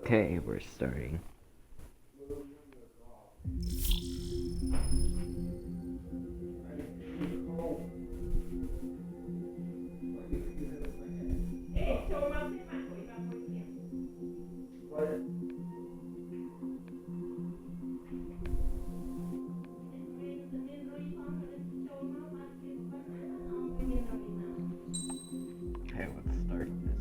Okay, we're starting. Okay, let's start this.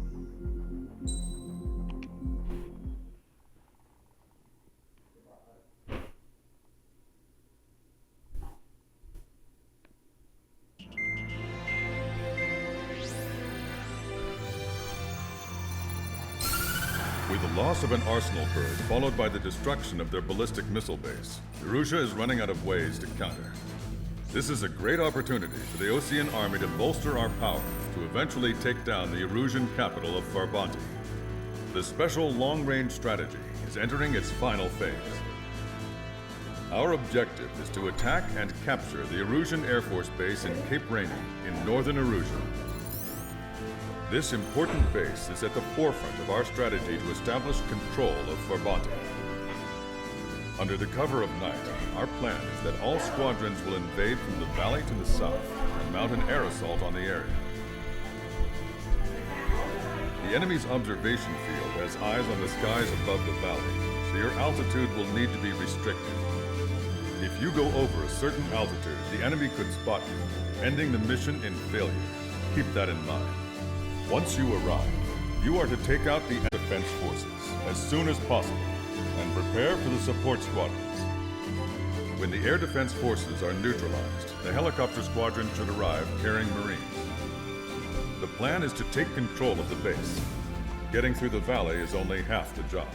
With the loss of an arsenal bird followed by the destruction of their ballistic missile base, Erussia is running out of ways to counter. This is a great opportunity for the Osean army to bolster our power to eventually take down the Erusian capital of Farbanti. The special long-range strategy is entering its final phase. Our objective is to attack and capture the Erusian Air Force Base in Cape Rainy in northern Erusia. This important base is at the forefront of our strategy to establish control of Farbanti. Under the cover of night, our plan is that all squadrons will invade from the valley to the south and mount an air assault on the area. The enemy's observation field has eyes on the skies above the valley, so your altitude will need to be restricted. If you go over a certain altitude, the enemy could spot you, ending the mission in failure. Keep that in mind. Once you arrive, you are to take out the defense forces as soon as possible and prepare for the support squadrons. When the air defense forces are neutralized, the helicopter squadron should arrive carrying Marines. The plan is to take control of the base. Getting through the valley is only half the job.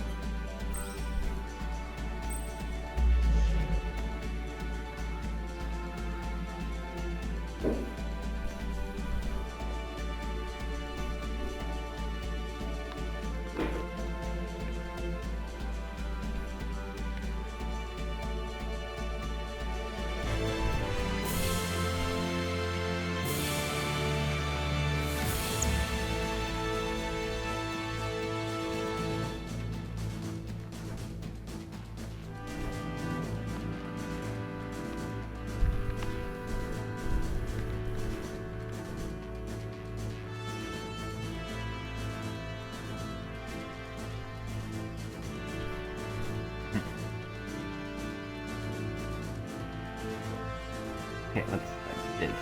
Okay, let's start this.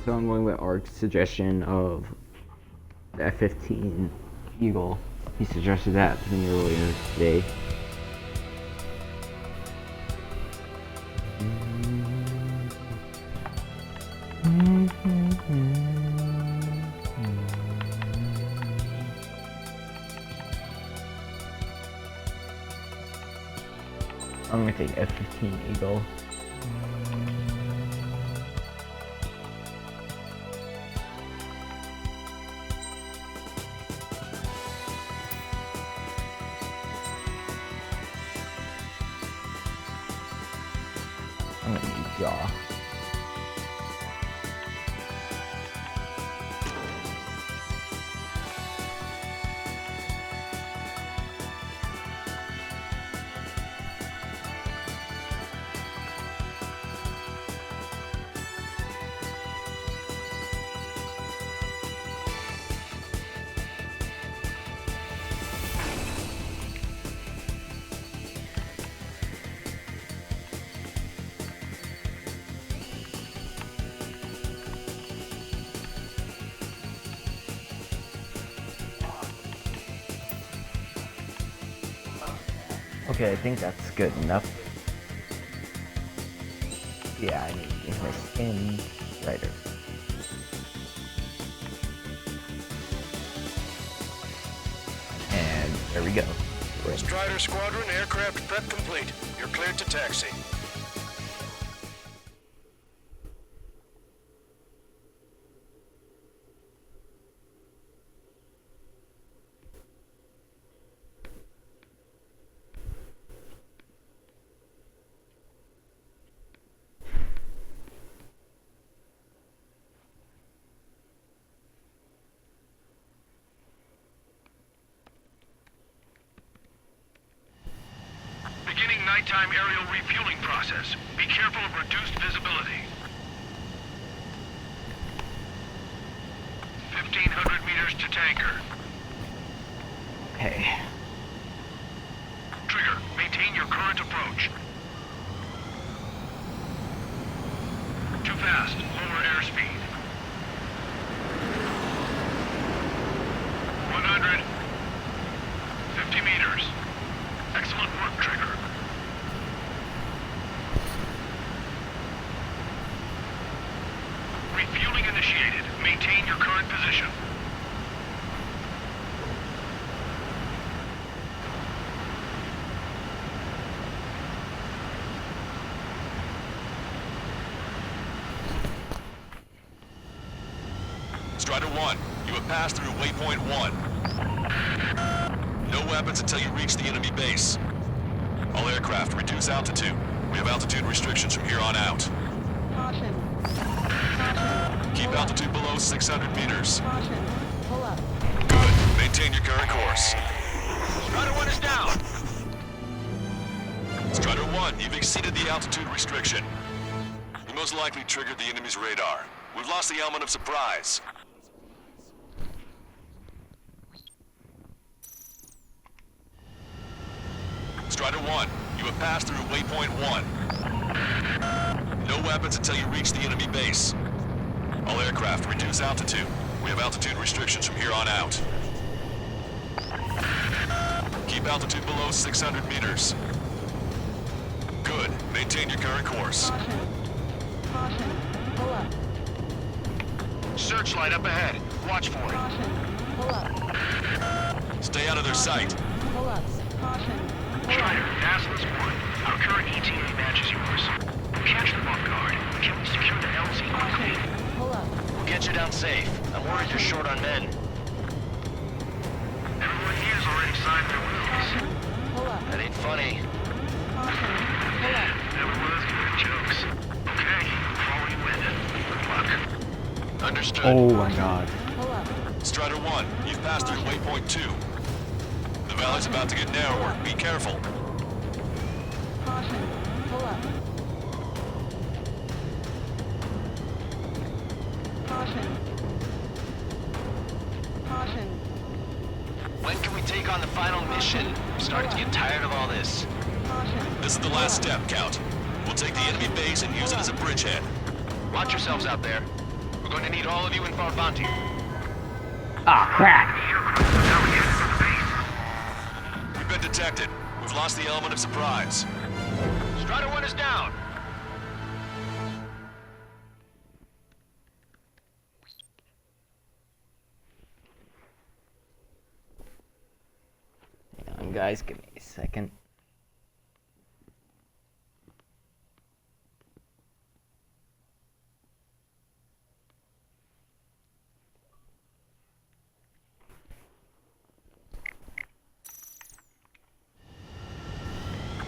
So I'm going with Ark's suggestion of the F-15 Eagle. He suggested that to me earlier today. I'm gonna take F-15 Eagle. I'm gonna need Jaw. Okay, I think that's good enough. Yeah, I need to get my skin brighter. And there we go. Strider Squadron, aircraft prep complete. You're cleared to taxi. nighttime aerial refueling process. Be careful of reduced visibility. 1,500 meters to tanker. Okay. Trigger, maintain your current approach. Too fast. Lower airspeed. 100. 50 meters. Excellent work, Trigger. Refueling initiated. Maintain your current position. Strider 1, you have passed through waypoint 1. No weapons until you reach the enemy base. All aircraft, reduce altitude. We have altitude restrictions from here on out. Caution. Caution. Keep altitude below 600 meters. Caution. Pull up. Good. Maintain your current course. Strider 1 is down. Strider 1, you've exceeded the altitude restriction. You most likely triggered the enemy's radar. We've lost the element of surprise. Strider 1, you have passed through waypoint 1. No weapons until you reach the enemy base. All aircraft, reduce altitude. We have altitude restrictions from here on out. Keep altitude below 600 meters. Good. Maintain your current course. Caution. Caution. Pull up. Searchlight up ahead. Watch for it. Caution. Pull up. Stay out of their sight. Pull ups. Caution. Pull Strider, up. Aslan's 1. Our current ETA matches yours. Catch them off guard. Can we secure the LZ quickly? Caution. Pull up. We'll get you down safe. I'm worried you're short on men. Everyone here's already signed their wills. Caution. Pull up. That ain't funny. Caution. Pull up. Everyone's good at jokes. Okay, follow you in. Good luck. Understood. Oh my god. Pull up. Strider 1, you've passed through waypoint 2. The valley's about to get narrower. Be careful. Caution. Pull up. Caution. Caution. When can we take on the final mission? I'm starting to get tired of all this. Caution. This is the last step, Count. We'll take the enemy base and use it as a bridgehead. Watch yourselves out there. We're going to need all of you in Farbanti. Ah, crap. We've been detected. We've lost the element of surprise. Strider 1 is down. Hang on, guys, give me a second.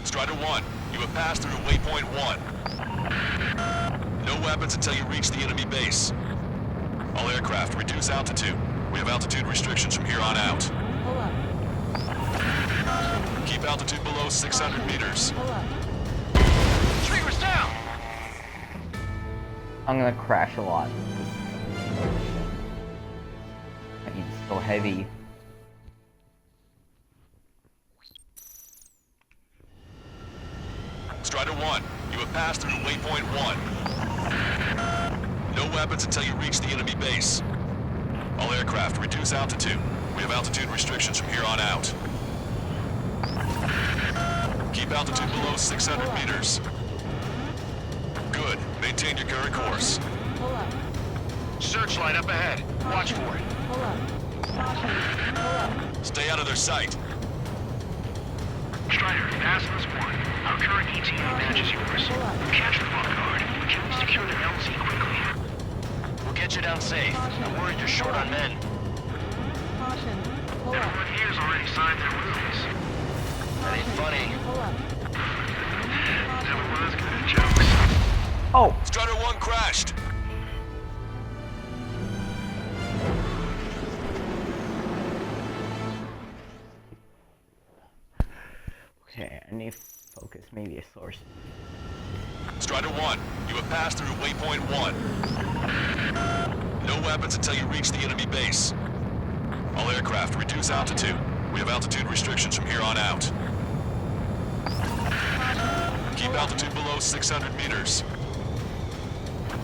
Strider 1, you have passed through waypoint 1. No weapons until you reach the enemy base. All aircraft, reduce altitude. We have altitude restrictions from here on out. Pull up. Caution. Keep altitude below 600 meters. Pull up. Trigger's down. I'm gonna crash a lot. It's so heavy. Strider 1, you have passed through waypoint 1. No weapons until you reach the enemy base. All aircraft, reduce altitude. We have altitude restrictions from here on out. Keep altitude below 600 meters. Good. Maintain your current course. Pull up. Searchlight up ahead. Watch for it. Pull up. Caution. Pull up. Stay out of their sight. Strider, Aslan's 1. Our current ETA matches yours. Catch them off guard. Can we secure the LZ quickly? We'll get you down safe. I'm worried you're short on men. Caution. Pull up. Everyone here's already signed their wills. That ain't funny. Pull up. Everyone's good at jokes. Oh! Strider 1 crashed. Okay, I need focus, maybe a source. Strider 1, you have passed through waypoint 1. No weapons until you reach the enemy base. All aircraft, reduce altitude. We have altitude restrictions from here on out. Keep altitude below 600 meters.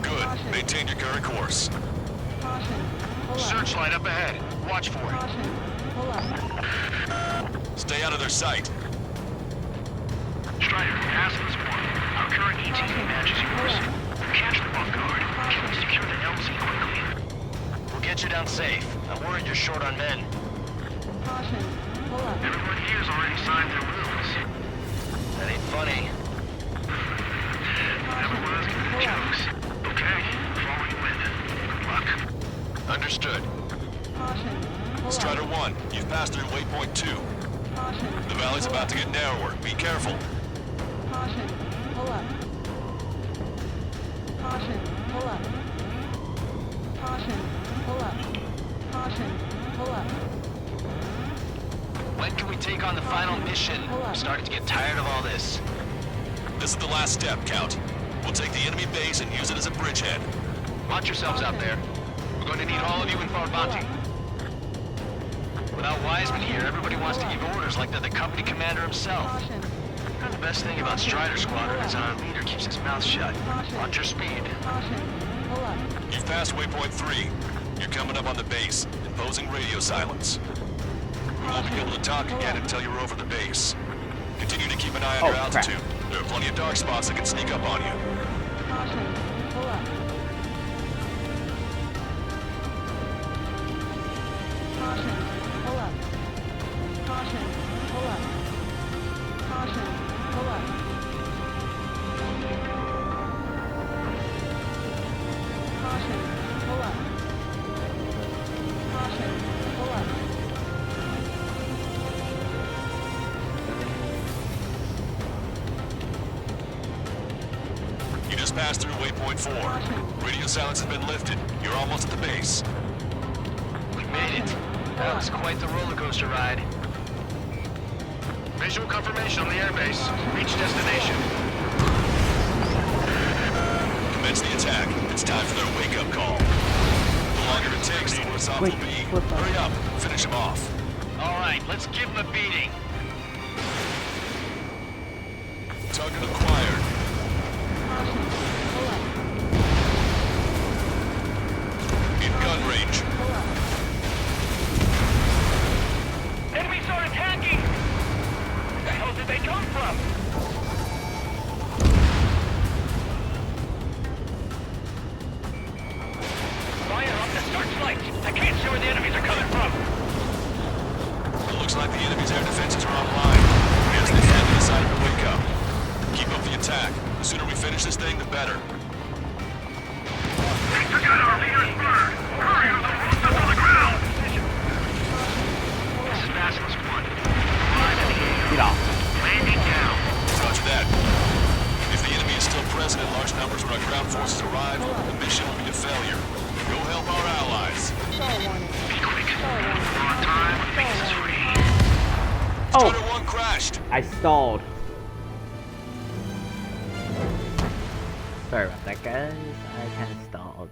Good. Maintain your current course. Caution. Pull up. Searchlight up ahead. Watch for it. Caution. Pull up. Stay out of their sight. Strider, past this point. Our current ETA matches yours. Catch the Vanguard. We can secure the LZ quickly. We'll get you down safe. I'm worried you're short on men. Caution. Pull up. Everyone here's already signed their rules. That ain't funny. Never was good at jokes. Okay, follow you in. Good luck. Understood. Caution. Pull up. Strider 1, you've passed through waypoint 2. Caution. The valley's Pull about up. to get narrower. Be careful. Caution. Pull up. Caution. Pull up. Caution. Pull up. Caution. Pull up. When can we take on the final mission? I'm starting to get tired of all this. This is the last step, Count. We'll take the enemy base and use it as a bridgehead. Watch yourselves out there. We're going to need all of you in Fort Bounty. Without Wiseman here, everybody wants to give orders like they're the company commander himself. Caution. And the best thing about Strider Squadron is our leader keeps his mouth shut. Watch your speed. Caution. Pull up. You've passed waypoint 3. You're coming up on the base, imposing radio silence. We won't be able to talk again until you're over the base. Continue to keep an eye on your crap. altitude. There are plenty of dark spots that can sneak up on you. Caution. Pull up. Caution. Pull up. Caution. Pull up. Caution. Pull up. Caution. Pull up. Caution. Pull up. You just passed through waypoint 4. Radio silence has been lifted. You're almost at the base. We made it. That was quite the roller coaster ride. Visual confirmation on the airbase. Reach destination. Commence the attack. It's time for their wake-up call. The longer it takes, the worse off Wait, we'll be. flip up. Hurry up. Finish them off. All right, let's give him a beating. Target acquired. Caution. Pull up. In gun range. Pull up. Enemies are attacking! Where the hell did they come from? Fire up the searchlights! I can't see where the enemies are coming from! It looks like the enemy's air defenses are online. Yes, they finally decided to wake up. Keep up the attack. The sooner we finish this thing, the better. They forgot our leader's bird! Hurry or they'll roast us on the ground! This is Basilisk 1. Arrive in the air. Get off. Landing now. Roger that. If the enemy is still present in large numbers when our ground forces arrive, the mission will be a failure. Go help our allies. Stall warning. Be quick. Stall warning. We're on time. Base is free. Strider Oh, 1 crashed. I stalled. Sorry about that, guys. I kind of stalled.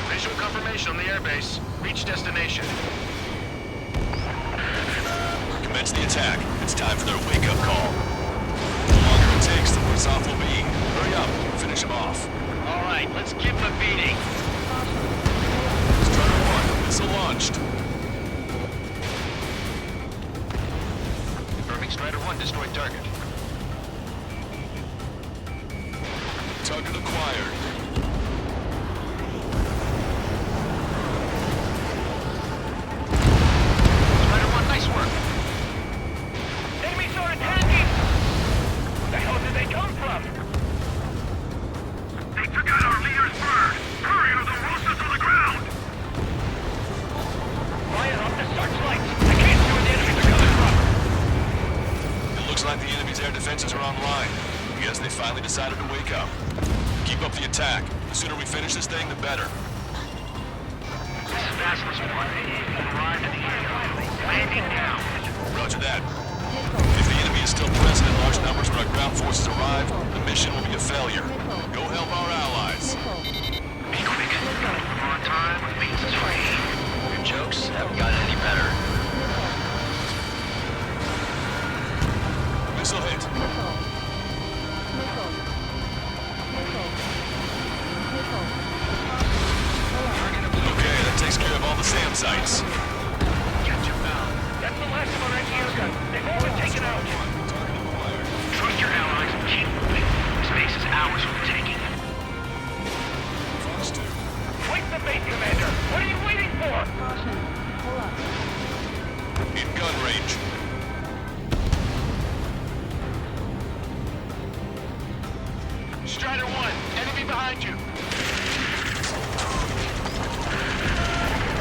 Visual confirmation on the airbase. Reach destination. Commence the attack. It's time for their wake-up call. The longer it takes, the worse off we'll be. Hurry up. Finish them off. All right, let's give him a beating. Strider 1, missile launched. Confirming Strider 1 destroyed target. Target acquired. Strider 1, nice work. Enemies are attacking! Where the hell did they come from? They forgot our leader's bird! Hurry or they'll roast us on the ground! Fire up the searchlights! I can't see where the enemies are coming from! It looks like the enemy's air defenses are online. I guess they finally decided to wake up. Keep up the attack. The sooner we finish this thing, the better. This is Basilisk 1. You've arrived at the area. Landing now. Roger that. Missile. If the enemy is still present in large numbers when our ground forces arrive, the mission will be a failure. Go help our allies. Missile. Be quick. We're on time. Pizza's free. Your jokes haven't gotten any better. Missile hit. Missile. Missile. Missile. Missile. Okay, that takes care of all the SAM sites. Get you down. That's the last of our NGO. They've all been taken out. Trust your allies and keep moving. This base is ours for the taking. Wait the base, Commander! What are you waiting for? Caution. Pull up. In gun range. Strider 1, enemy behind you.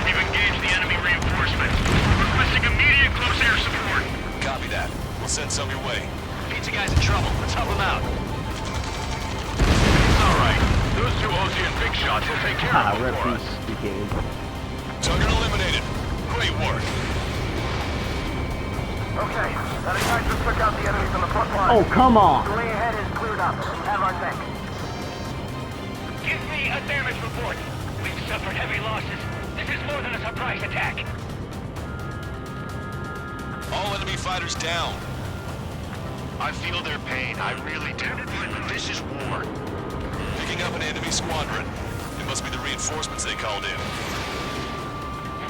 We've engaged the enemy reinforcements. Requesting immediate close air support. Copy that. We'll send some your way. Pizza guy's in trouble. Let's help him out. All right. Those two Ocean big shots will take care Ah, of rip it for these us. stupid. Target eliminated. Great work. Okay, that attack just took out the enemies on the front line. Oh, come on! The way ahead is cleared up. We have our tank. Give me a damage report. We've suffered heavy losses. This is more than a surprise attack. All enemy fighters down. I feel their pain. I really do. This is war. Picking up an enemy squadron. It must be the reinforcements they called in.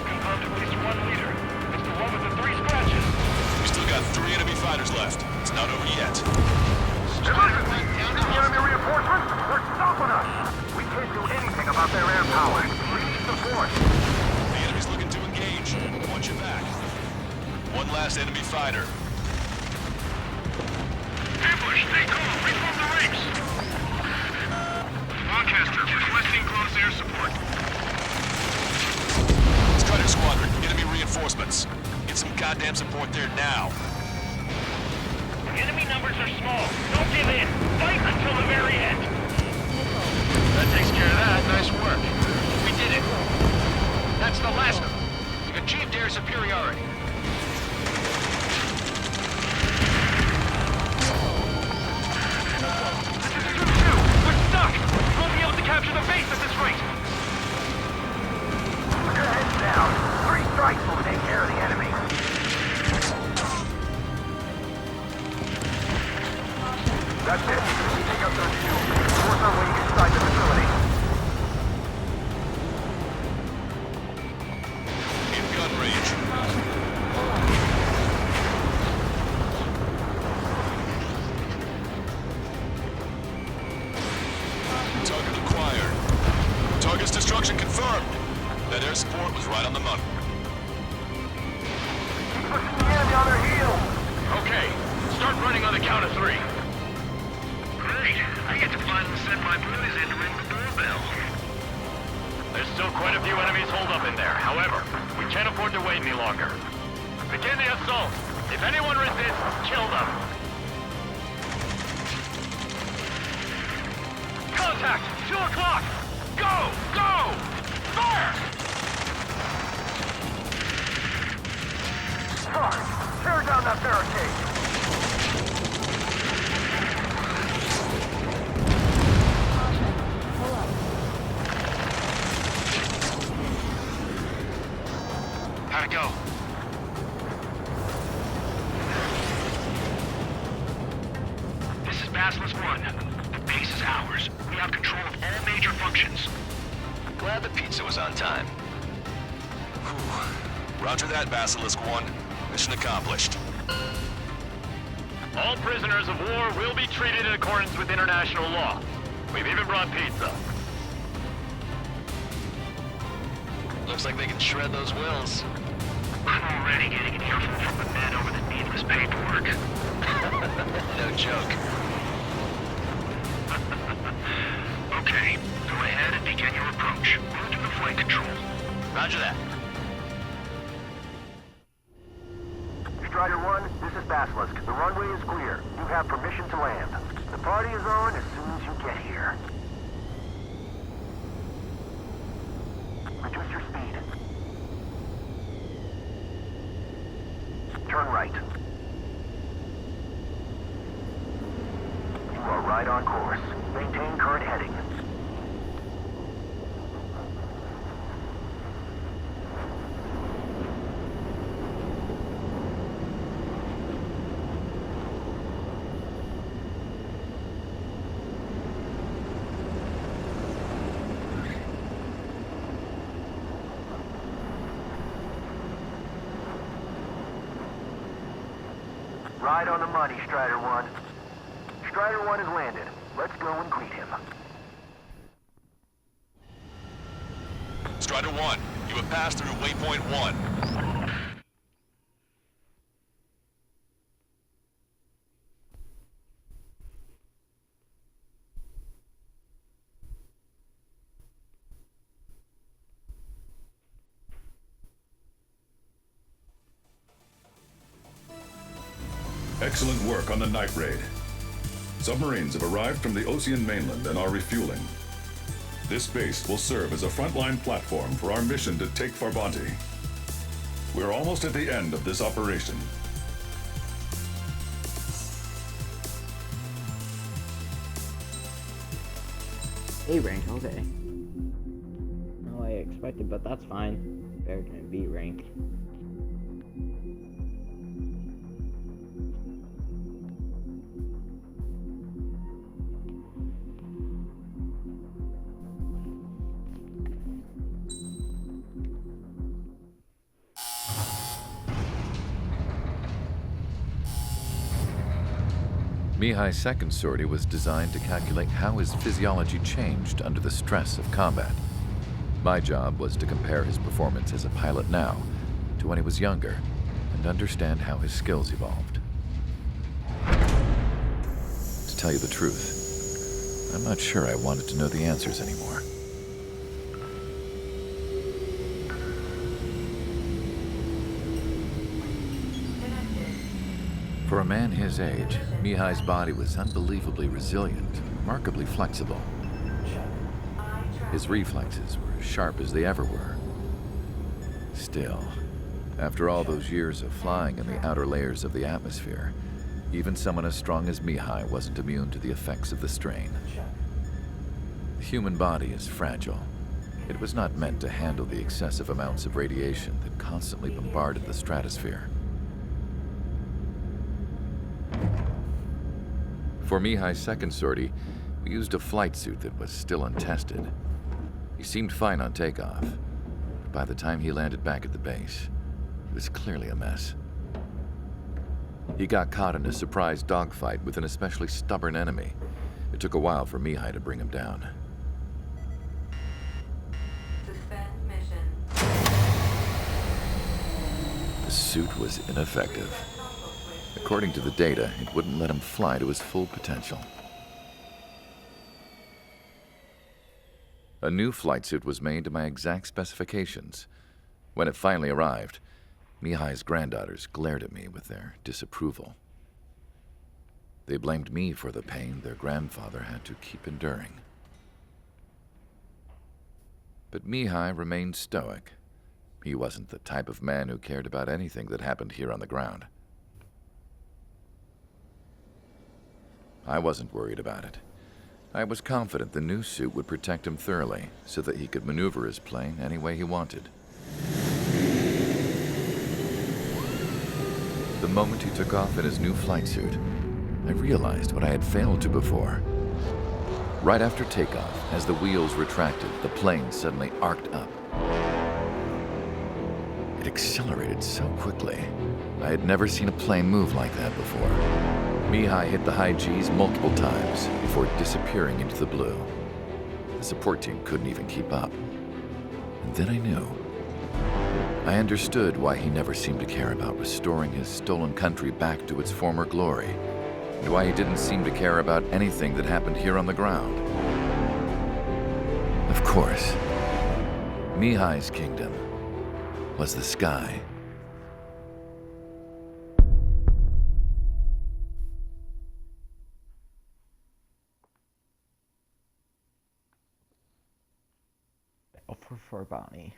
Confirmed at least one leader. It's the one with the 3 scratches. We still got 3 enemy fighters left. It's not over yet. The enemy reinforcements? They're stopping us! We can't do anything about their air power. We need support. The enemy's looking to engage. Watch your back. One last enemy fighter. Ambush, stay calm. Reform the ranks. Lancaster, requesting close air support. Strider Squadron, enemy reinforcements. Get some goddamn support there now. Enemy numbers are small. Don't give in. Fight until the very end. That takes care of that. Nice work. We did it. That's the last of them. We've achieved air superiority. We're stuck. We won't be able to capture the base at this rate. Keep your heads down. 3 strikes will take care of the enemy. That's it. We take out those 2. Force our way inside the facility. In gun range. Target acquired. Target's destruction confirmed. That air support was right on the money. Keep pushing the enemy on their heels. Okay. Start running on the count of 3. Great. I get to finally send my boys in to ring the doorbell. There's still quite a few enemies holed up in there. However, we can't afford to wait any longer. Begin the assault. If anyone resists, kill them. Contact! 2 o'clock! Go! Go! Fire! Sarge, tear down that barricade. Caution. Pull up. How'd it go? This is Basilisk 1. The base is ours. We have control of all major functions. Glad the pizza was on time. Roger that, Basilisk 1. Mission accomplished. All prisoners of war will be treated in accordance with international law. We've even brought pizza. Looks like they can shred those wills. I'm already getting an earful from the men over the needless paperwork. No joke. Okay, go ahead and begin your approach. We'll do the flight control. Roger that. Strider 1, this is Basilisk. The runway is clear. You have permission to land. The party is on as soon as you get here. Reduce your speed. right on course. Maintain current heading. Right on the money, Strider 1. Strider 1 has landed. Let's go and greet him. Strider 1, you have passed through waypoint 1. Excellent work on the night raid. Submarines have arrived from the Ocean mainland and are refueling. This base will serve as a frontline platform for our mission to take Farbanti. We're almost at the end of this operation. A rank, okay. No, I expected, but that's fine. Better than B rank. Mihai's second sortie was designed to calculate how his physiology changed under the stress of combat. My job was to compare his performance as a pilot now to when he was younger and understand how his skills evolved. To tell you the truth, I'm not sure I wanted to know the answers anymore. For a man his age, Mihai's body was unbelievably resilient, remarkably flexible. His reflexes were as sharp as they ever were. Still, after all those years of flying in the outer layers of the atmosphere, even someone as strong as Mihai wasn't immune to the effects of the strain. The human body is fragile. It was not meant to handle the excessive amounts of radiation that constantly bombarded the stratosphere. For Mihai's second sortie, we used a flight suit that was still untested. He seemed fine on takeoff, but by the time he landed back at the base, he was clearly a mess. He got caught in a surprise dogfight with an especially stubborn enemy. It took a while for Mihai to bring him down. Suspend mission. The suit was ineffective. According to the data, it wouldn't let him fly to his full potential. A new flight suit was made to my exact specifications. When it finally arrived, Mihai's granddaughters glared at me with their disapproval. They blamed me for the pain their grandfather had to keep enduring. But Mihai remained stoic. He wasn't the type of man who cared about anything that happened here on the ground. I wasn't worried about it. I was confident the new suit would protect him thoroughly so that he could maneuver his plane any way he wanted. The moment he took off in his new flight suit, I realized what I had failed to before. Right after takeoff, as the wheels retracted, the plane suddenly arced up. It accelerated so quickly. I had never seen a plane move like that before. Mihai hit the high G's multiple times before disappearing into the blue. The support team couldn't even keep up. And then I knew. I understood why he never seemed to care about restoring his stolen country back to its former glory, and why he didn't seem to care about anything that happened here on the ground. Of course, Mihai's kingdom was the sky. For Bonnie.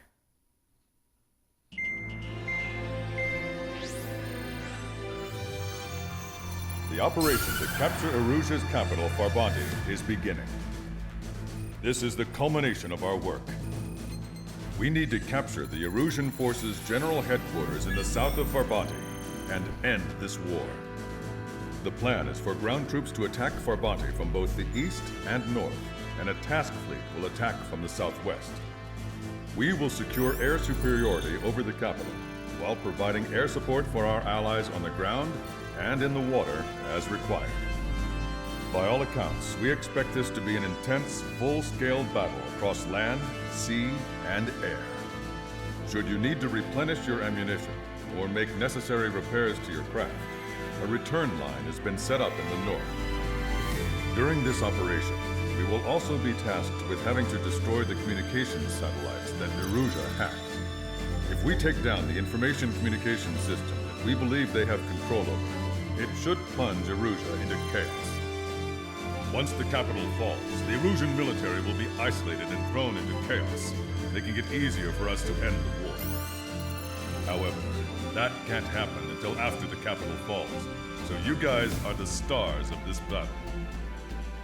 The The operation to capture Erusia's capital, Farbanti, is beginning. This is the culmination of our work. We need to capture the Erusian forces' general headquarters in the south of Farbanti and end this war. The plan is for ground troops to attack Farbanti from both the east and north, and a task fleet will attack from the southwest. We will secure air superiority over the capital, while providing air support for our allies on the ground and in the water as required. By all accounts, we expect this to be an intense, full-scale battle across land, sea, and air. Should you need to replenish your ammunition or make necessary repairs to your craft, a return line has been set up in the north. During this operation, we will also be tasked with having to destroy the communications satellites that Erusia hacked. If we take down the information communication system that we believe they have control over, it should plunge Erusia into chaos. Once the capital falls, the Erusian military will be isolated and thrown into chaos, making it easier for us to end the war. However, that can't happen until after the capital falls, so you guys are the stars of this battle.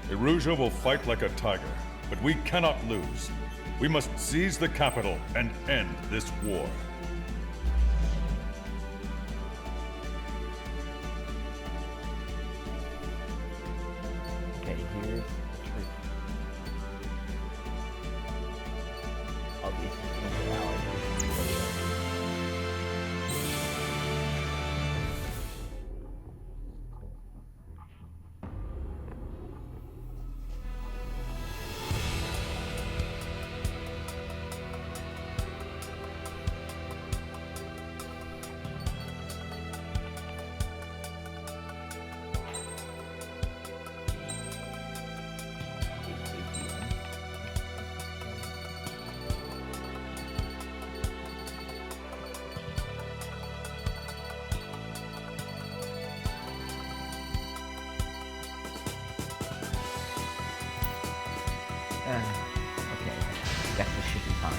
Erusia will fight like a tiger, but we cannot lose. We must seize the capital and end this war. Okay, here's the trick. All these okay, guess this should be fine.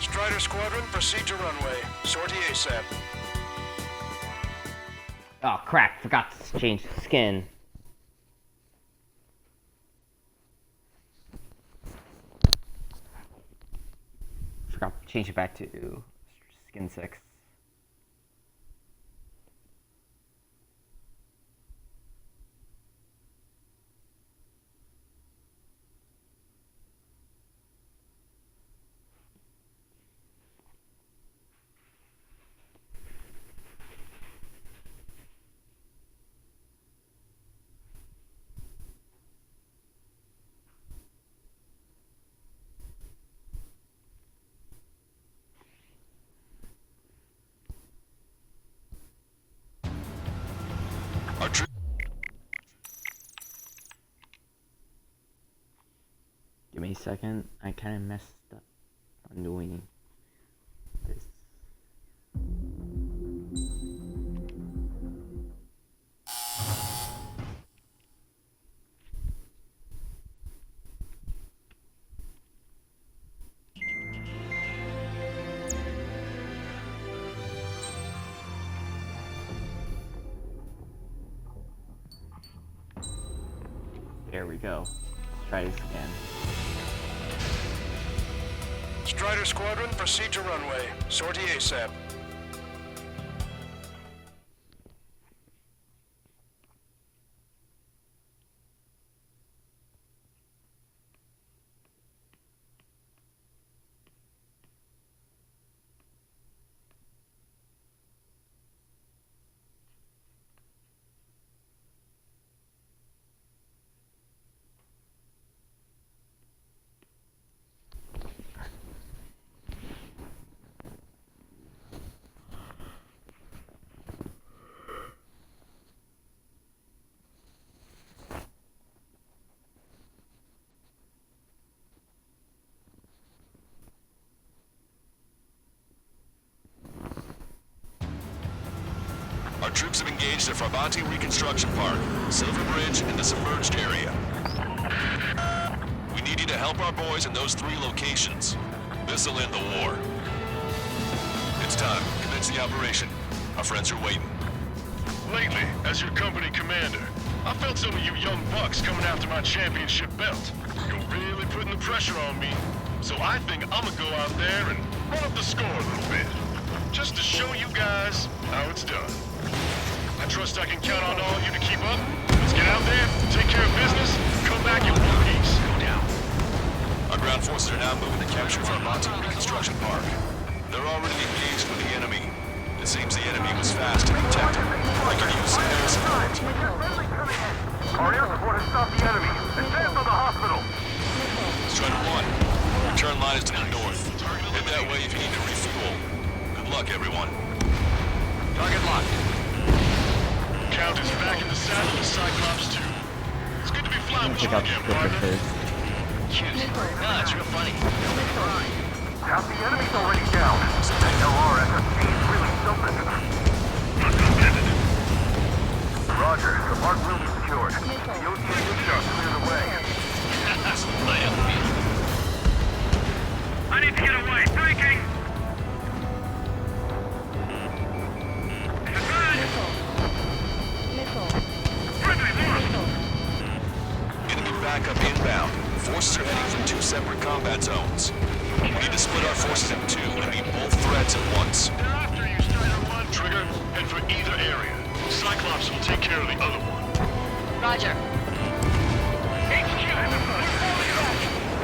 Strider Squadron, proceed to runway. Sortie ASAP. Oh crap, forgot to change the skin. Forgot to change it back to skin 6. Our troops. Give me a second. I kind of messed up on doing this. There we go. Let's try this again. Strider Squadron, proceed to runway. Sortie ASAP. Our troops have engaged at Farbanti Reconstruction Park, Silver Bridge, and the submerged area. We need you to help our boys in those 3 locations. This'll end the war. It's time. Commence the operation. Our friends are waiting. Lately, as your company commander, I felt some of you young bucks coming after my championship belt. You're really putting the pressure on me. So I think I'm gonna go out there and run up the score a little bit. Just to show you guys how it's done. I trust I can count on all you to keep up. Let's get out there, take care of business, come back in one piece. Go down. Our ground forces are now moving to capture Vermonte Reconstruction Park. They're already engaged with the enemy. It seems the enemy was fast to detect him. I can use some air support. Our air support has stopped the enemy. Advance on the hospital. Strider 1, return line is to the north. Head that way if you need to refuel. Good luck, everyone. Target locked. Count is back in the saddle with Cyclops 2. It's good to be flying with you Check out the again, scripter partner. first. Cute. Ah, it's real funny. Half the enemy's already down. That LRSSG is really something. Roger, the park will be secured. The OCN discharge cleared the way. I need to get away. Breaking! Enemy backup inbound. Forces are heading for 2 separate combat zones. We need to split our forces in 2 and meet both threats at once. They're after you, Strider 1. Trigger, head for either area. Cyclops will take care of the other one. Roger. HQ,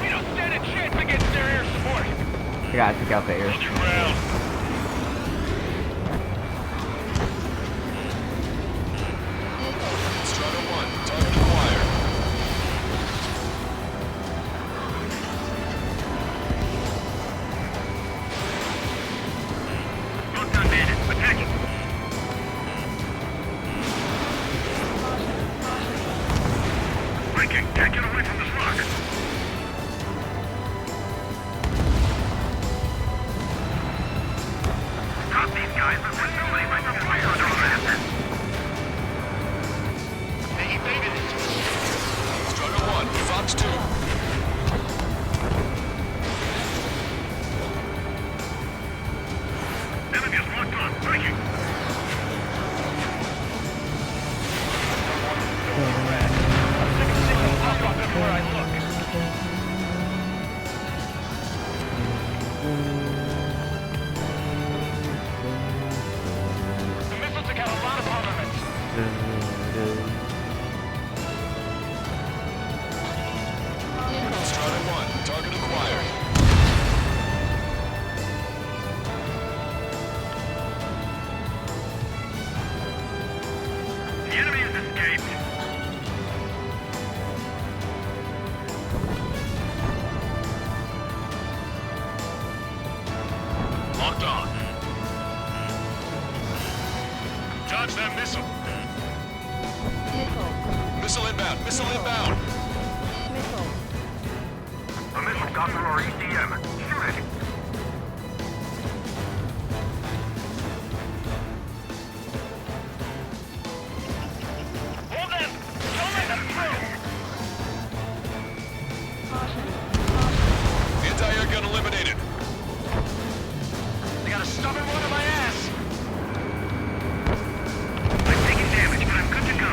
we don't stand a chance against their air support. I gotta take out the air. Hold your ground. Strider 1, target acquired. Well done, bandit. Attack it. Breaking. Can't get away from this rock. Stop these guys before somebody lights a fire under them. They evaded it. Strider 1, Fox 2. Enemy is locked on. Breaking. Pop up everywhere I look. The missiles took out a lot of armament. Strider 1, target acquired. The enemy has escaped. Locked on. Dodge that missile. Missile inbound, missile inbound. A missile got through our ECM. Shoot it. Hold them! Don't let them through! Anti-air gun eliminated. They got a stubborn one on my ass! I'm taking damage, but I'm good to go.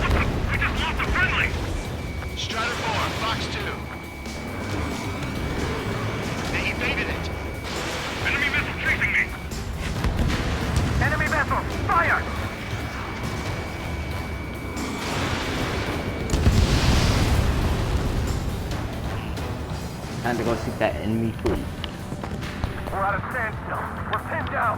What the? We just lost a friendly! Strider 4, Fox 2. They evaded it. Enemy missile chasing me! Enemy vessel, fire! Time to go see that enemy fleet. We're out of standstill. We're pinned down.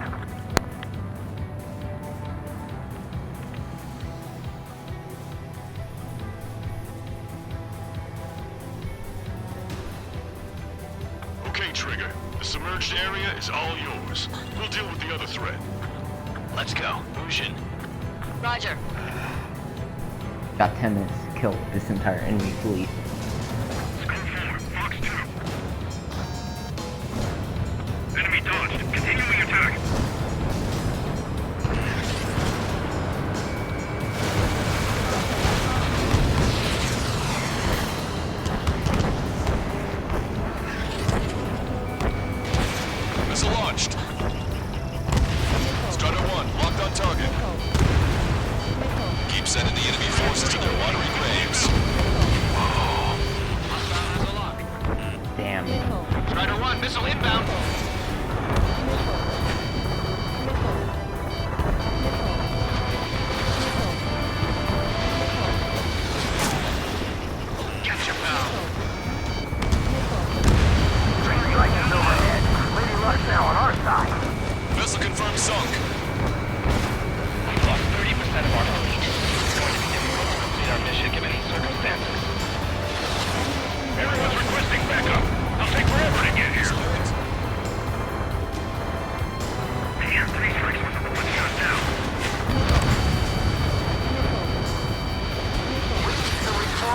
Okay, Trigger. The submerged area is all yours. We'll deal with the other threat. Let's go. Lucian. Roger. Got 10 minutes to kill this entire enemy fleet. Go forward. Fox 2. Enemy dodged. Continuing attack. Missile launched. Strider 1, locked on target.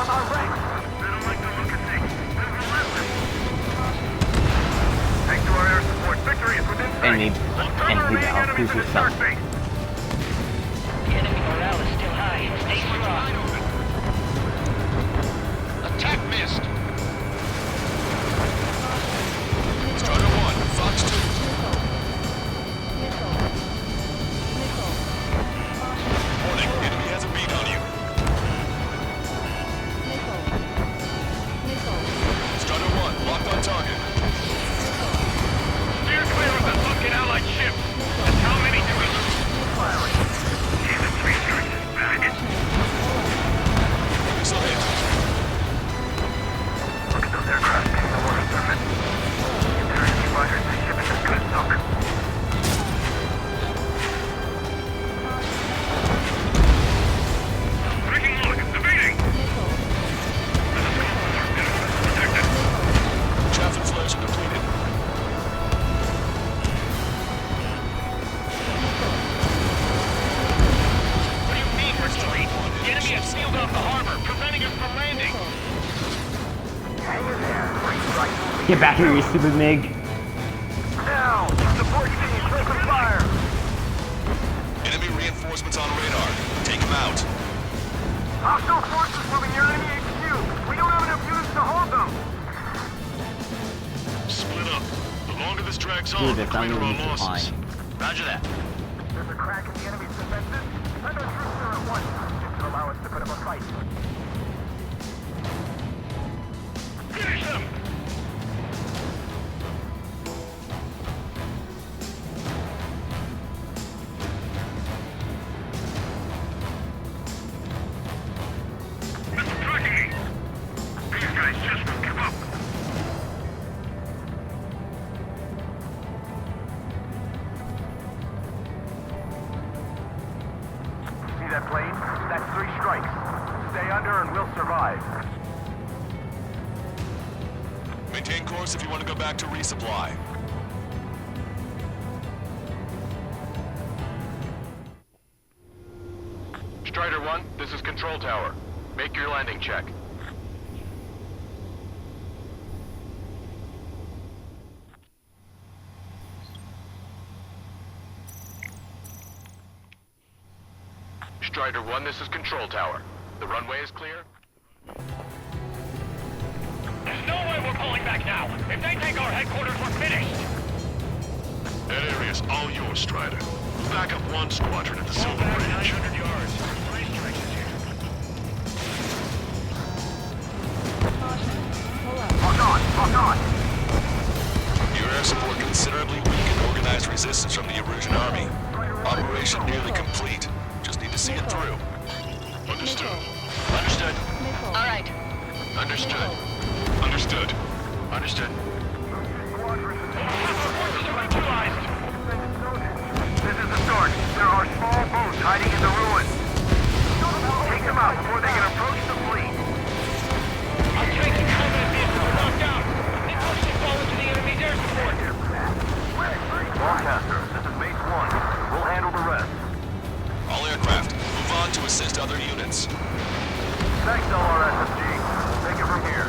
on our ranks. They don't like the look of things. They're relentless. Thanks to our air support, victory is within sight. Enemy battle Enemies in cruiser the start stuff. base. The enemy morale is still high. Stay strong. Attack missed. Strider 1, Fox 2. Missile. Missile. Warning, enemy has a beat on you. Missile. Missile. Strider 1, locked on target. Steer clear of the fucking allied ship. And how many do we lose? Missile hit. Look at those aircraft. No more surface. If there are any fighters, the ship is just gonna sunk. Taking a look. Evading. Chaff and flares are depleted. What do you mean we're delayed? The enemy has sealed off the harbor, preventing us from landing. Hang in there. Right. Get back here, you stupid MiG. Now, support team, open fire. Enemy reinforcements on radar. Take them out. Hostile forces moving near enemy HQ. We don't have enough units to hold them. Split up. The longer this drags Dude, on, the if I'm greater gonna our be losses. fine. Roger that. There's a crack in the enemy's defenses. Send our troops there at once. This should allow us to put up a fight. Finish them! Missile tracking me! These guys just won't give up. See that plane? That's 3 strikes. Stay under and we'll survive. Maintain course if you want to go back to resupply. Strider 1, this is Control Tower. Make your landing check. Strider 1, this is Control Tower. The runway is clear? There's no way we're pulling back now! If they take our headquarters, we're finished! That area's all yours, Strider. Back up one squadron at the Silver Bridge. 900 yards. 3 strikes is here. Caution. Pull up. Lock on! Lock on! Your air support considerably weakened organized resistance from the Erusian army. Operation nearly complete. Just need to see it through. Understood. Missile. Understood. Missile. All right. Understood. Understood. Understood. Forces are neutralized. This is the start. There are small boats hiding in the ruins. Take them out before they can approach the fleet. Our tanks and combat vehicles are knocked out. They mostly fall into the enemy's air support. Broadcaster, this is Base 1. We'll handle the rest. All aircraft, move on to assist other units. Thanks, LRSFG. Take it from here.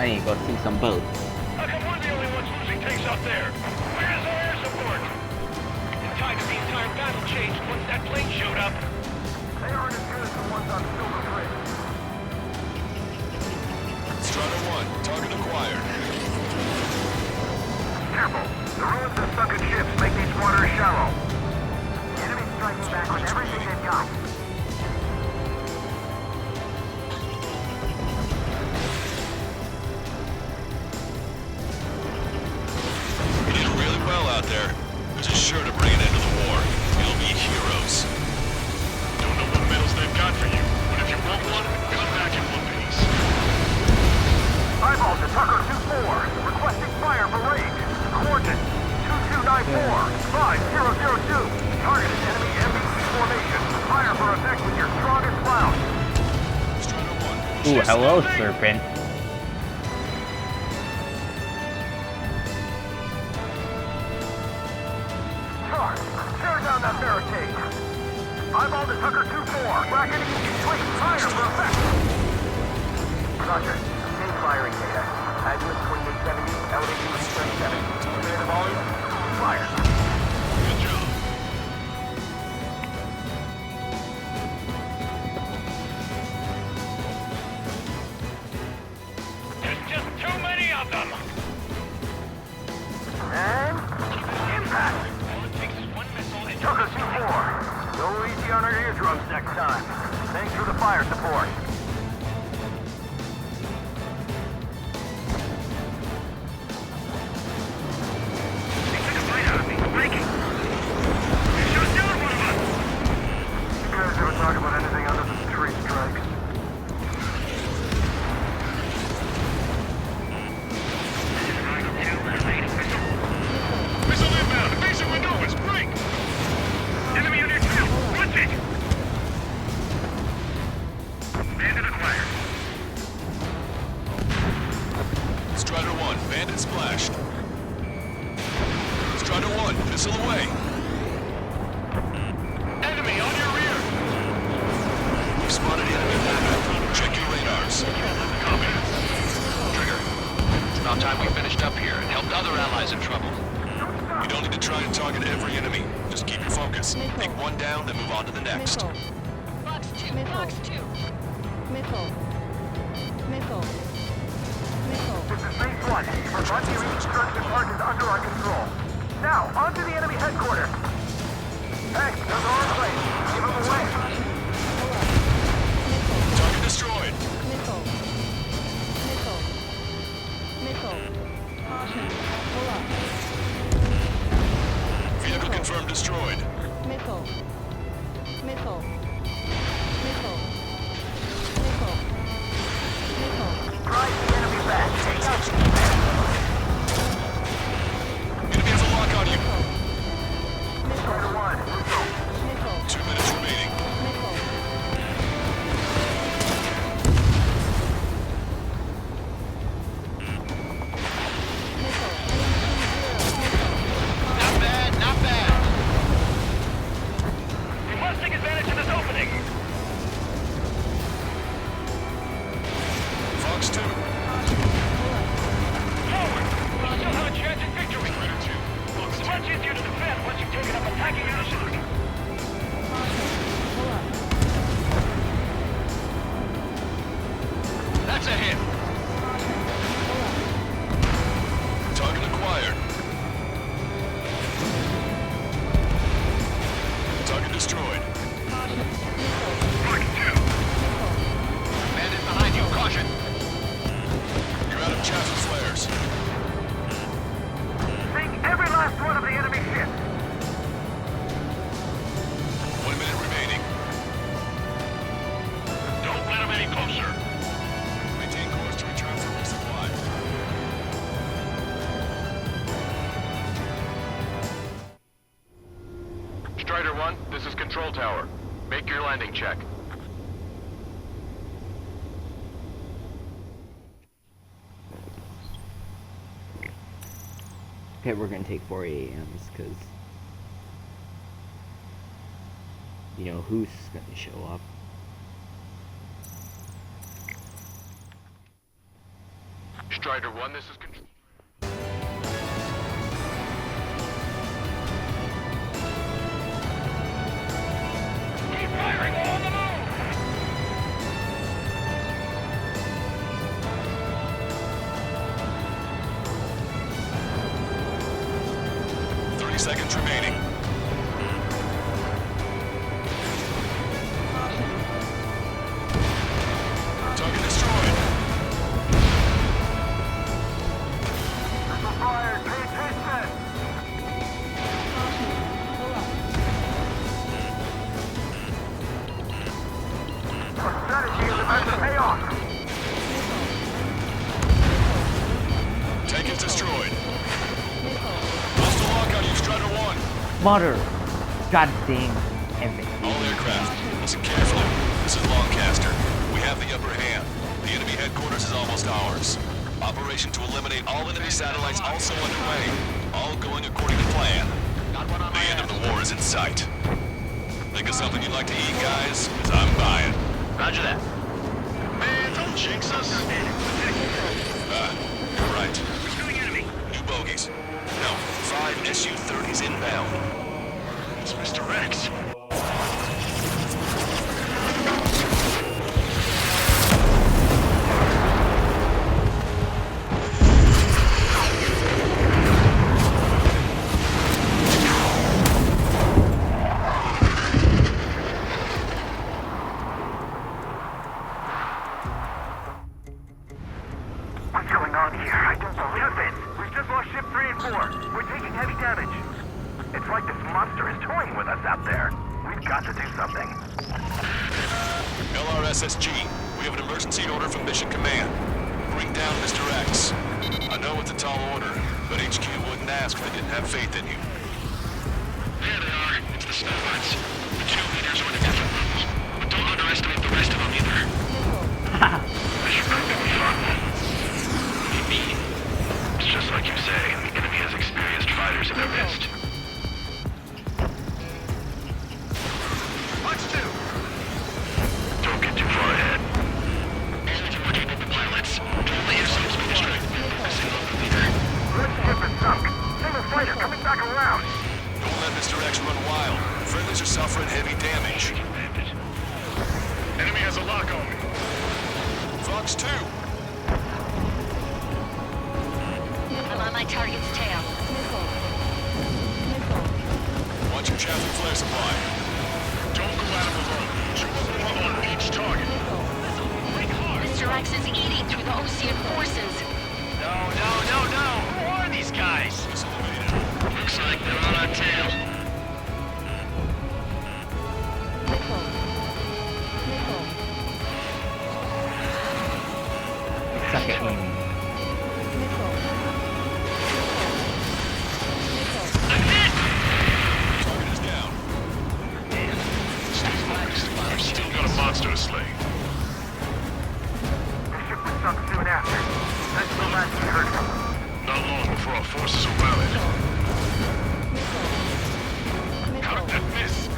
I need to go see some boats. How come we're the only ones losing tanks out there? Where's our air support? The tide of the entire battle changed once that plane showed up. They aren't as good as the ones on Silver Bridge. Strider 1, target acquired. Careful. The ruins of sunken ships make these waters shallow. The enemy's striking back with everything they've got. You did really well out there. This is sure to bring an end to the war. You'll be heroes. Don't know what medals they've got for you, but if you want one, come back in one piece. Eyeball to Tucker 2-4. Requesting fire for range. Coordinates 2294-5002. Target is enemy MBC formation. Fire for effect with your strongest cloud. Strider 1, Ooh, hello, Serpent. Charge. Tear down that barricade. Eyeball to Tucker 2-4. Bracketing Roger. Obtain firing data. Azimuth 2870, elevation 37. Clear the volume. Fire. Good job. There's just too many of them. And impact. All it takes is one missile and Tucker 2-4. Go easy on our eardrums next time. Thanks for the fire support. They took a bite out of me. Breaking. They shot down one of us. You guys ever talk about anything other than tree strikes? Missile inbound. Evasive maneuvers. Break. Enemy on your tail. Watch it. Bandit acquired. Strider 1, bandit splashed. Strider 1, missile away. Enemy on your rear. We've spotted enemy backup. Check your radars. Copy. Trigger. It's about time we finished up here and helped other allies in trouble. You don't need to try and target every enemy. Just keep your focus. Take one down, then move on to the next. Missile. Box 2, Missile. box 2. Missile. Missile. Missile. This is Base 1. Our frontier construction park is under our control. Now, onto the enemy headquarters. Hey, those are our place. Give them away. Target destroyed. Missile. Missile. Missile. Caution. Pull up. Vehicle confirmed destroyed. Missile. Missile. Missile. Missile. Missile. Drive the enemy back. Take out. Enemy has a lock on you. Strider 1. Missile. 2 minutes remaining. Missile. Missile. Not bad, not bad. We must take advantage of this opening. Fox 2. Forward. We still have a chance at victory. It's much easier to defend once you've taken up attacking position. Pull up. That's a hit. Target acquired. Target destroyed. Mark 2. Bandit behind you. Caution. You're out of chaff and flares. Sink every last one of the enemy ships. 1 minute remaining. Don't let him any closer. Maintain course to return for resupply. Strider 1, this is Control Tower. Make your landing check. Okay, we're gonna take 4 AMs because you know who's gonna show up. Strider 1, this is Control. Keep firing on the move! 30 seconds remaining. Target destroyed. Missile fired. Pay attention. Pull up. Our strategy is about to pay off. Tank is destroyed. Missile. Hostile lock on you, Strider 1. Mother, god dang everything. All aircraft, listen carefully. This is Lancaster. We have the upper hand. The enemy headquarters is almost ours. Operation to eliminate all enemy satellites also underway. All going according to plan. The end of the war is in sight. Think of something you'd like to eat, guys? 'Cause I'm buying. Roger that. Man, don't jinx us. SSG. We have an emergency order from Mission Command. Bring down Mr. X. I know it's a tall order, but HQ wouldn't ask if they didn't have faith in you. There they are. It's the Starlights. The two leaders are in a different level. But don't underestimate the rest of them either. This should prove to be fun. What do you mean? It's just like you say. The enemy has experienced fighters in their midst. Watch two. Don't get too far ahead. All of them are capable pilots. Don't let yourselves be distracted by focusing on the leader. Good ship is sunk. Single fighter coming back around. Don't let Mr. X run wild. Friendlies are suffering heavy damage. Enemy has a lock on me. Fox 2. I'm on my target's tail. Watch your chaff and flare supply. Don't go at him alone. Two or more on each target. Mr. X is eating through the Osean forces. No. Who are these guys? Looks like they're on our tail. Suck it. Target is down. Stay focused. I've still got a monster to slay. The ship was sunk soon after. That's the last we heard from them. Not long before our forces are rallied. How did that miss?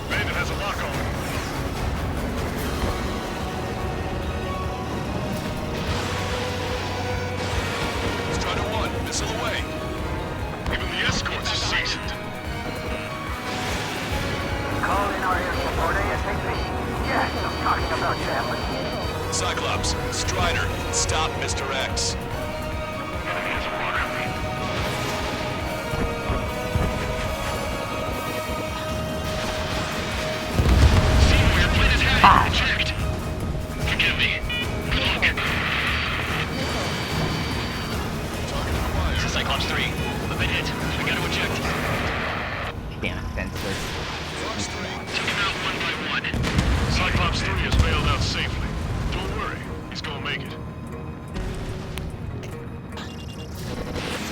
Bandit has a lock on me. Strider 1, missile away. Even the escorts are seasoned. Call in our air support ASAP. Yes, I'm talking about Chapman. Cyclops, Strider, stop Mr. X. Enemy has a lock on me. See where your plane is headed. Eject. Forgive me. Good luck. This is Cyclops 3. We've been hit. We gotta eject. Damn it, Fencer. Fox 3. Took him out one by one. Cyclops 3 has bailed out safely. Don't worry. He's gonna make it.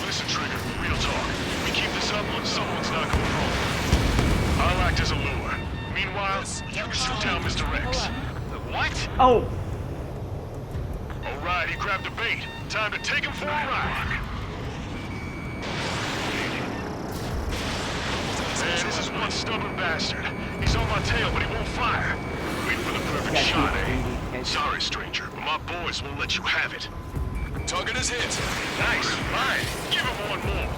Listen, Trigger. Real talk. We keep this up and someone's not going home. I'll act as a lure. Meanwhile, you can shoot down Mr. X. What? Oh! Alright, he grabbed the bait. Time to take him for a ride. Man, this is one stubborn bastard. He's on my tail, but he won't fire. Wait for the perfect shot, eh? Sorry, stranger, but my boys won't let you have it. Target is hit. Nice, fine. Give him one more.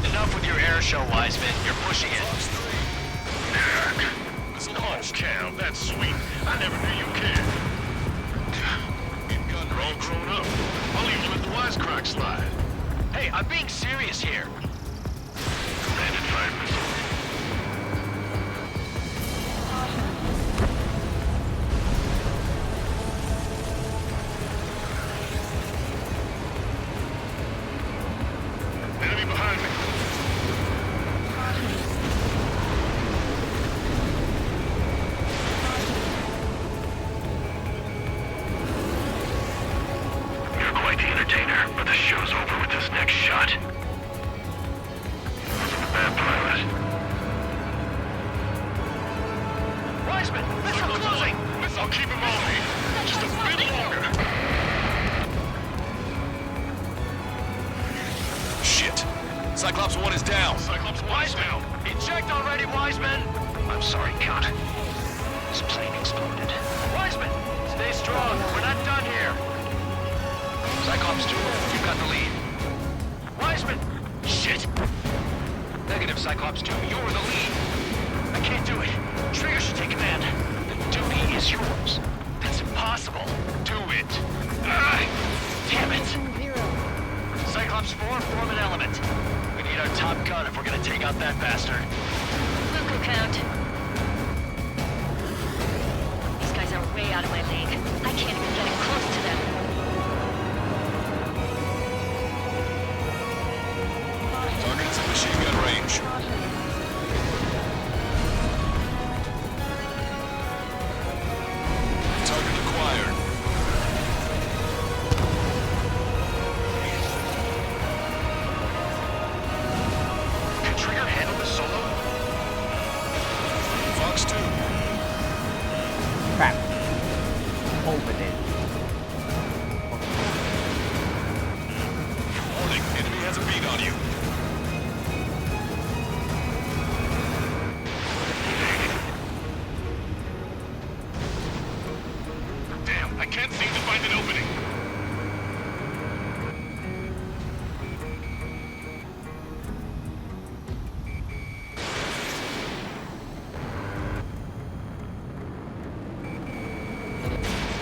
Enough with your air show, Wiseman. You're pushing it. Fox 3. Missile Oh, launched. Cal, that's sweet. I never knew you cared. Gun You're all range. grown up. I'll even let the wisecrack slide. Hey, I'm being serious here. Bandit fired missile. Enemy behind me. You're quite the entertainer, but the show's over with this next shot. Wasn't a bad pilot. Wiseman, missile closing! I'll keep him on me. Just a bit longer. Shit. Cyclops 1 is down. Cyclops Wiseman! Eject already, Wiseman! I'm sorry, Count. This plane exploded. Wiseman! Stay strong. We're not done here. Cyclops 2, you've got the lead. Wiseman! Shit! Negative, Cyclops 2. You're the lead. I can't do it. Trigger should take command. The duty is yours. That's impossible. Do it. Ah, damn it. Cyclops 4, form an element. We need our top gun if we're gonna take out that bastard. Look, Count. These guys are way out of my league. I can't even get close to them. Target is in machine gun range. approach. Target acquired. Can Trigger handle this solo? Fox 2. Crap. Open it. Warning, enemy has a beat on you. Damn, I can't seem to find an opening.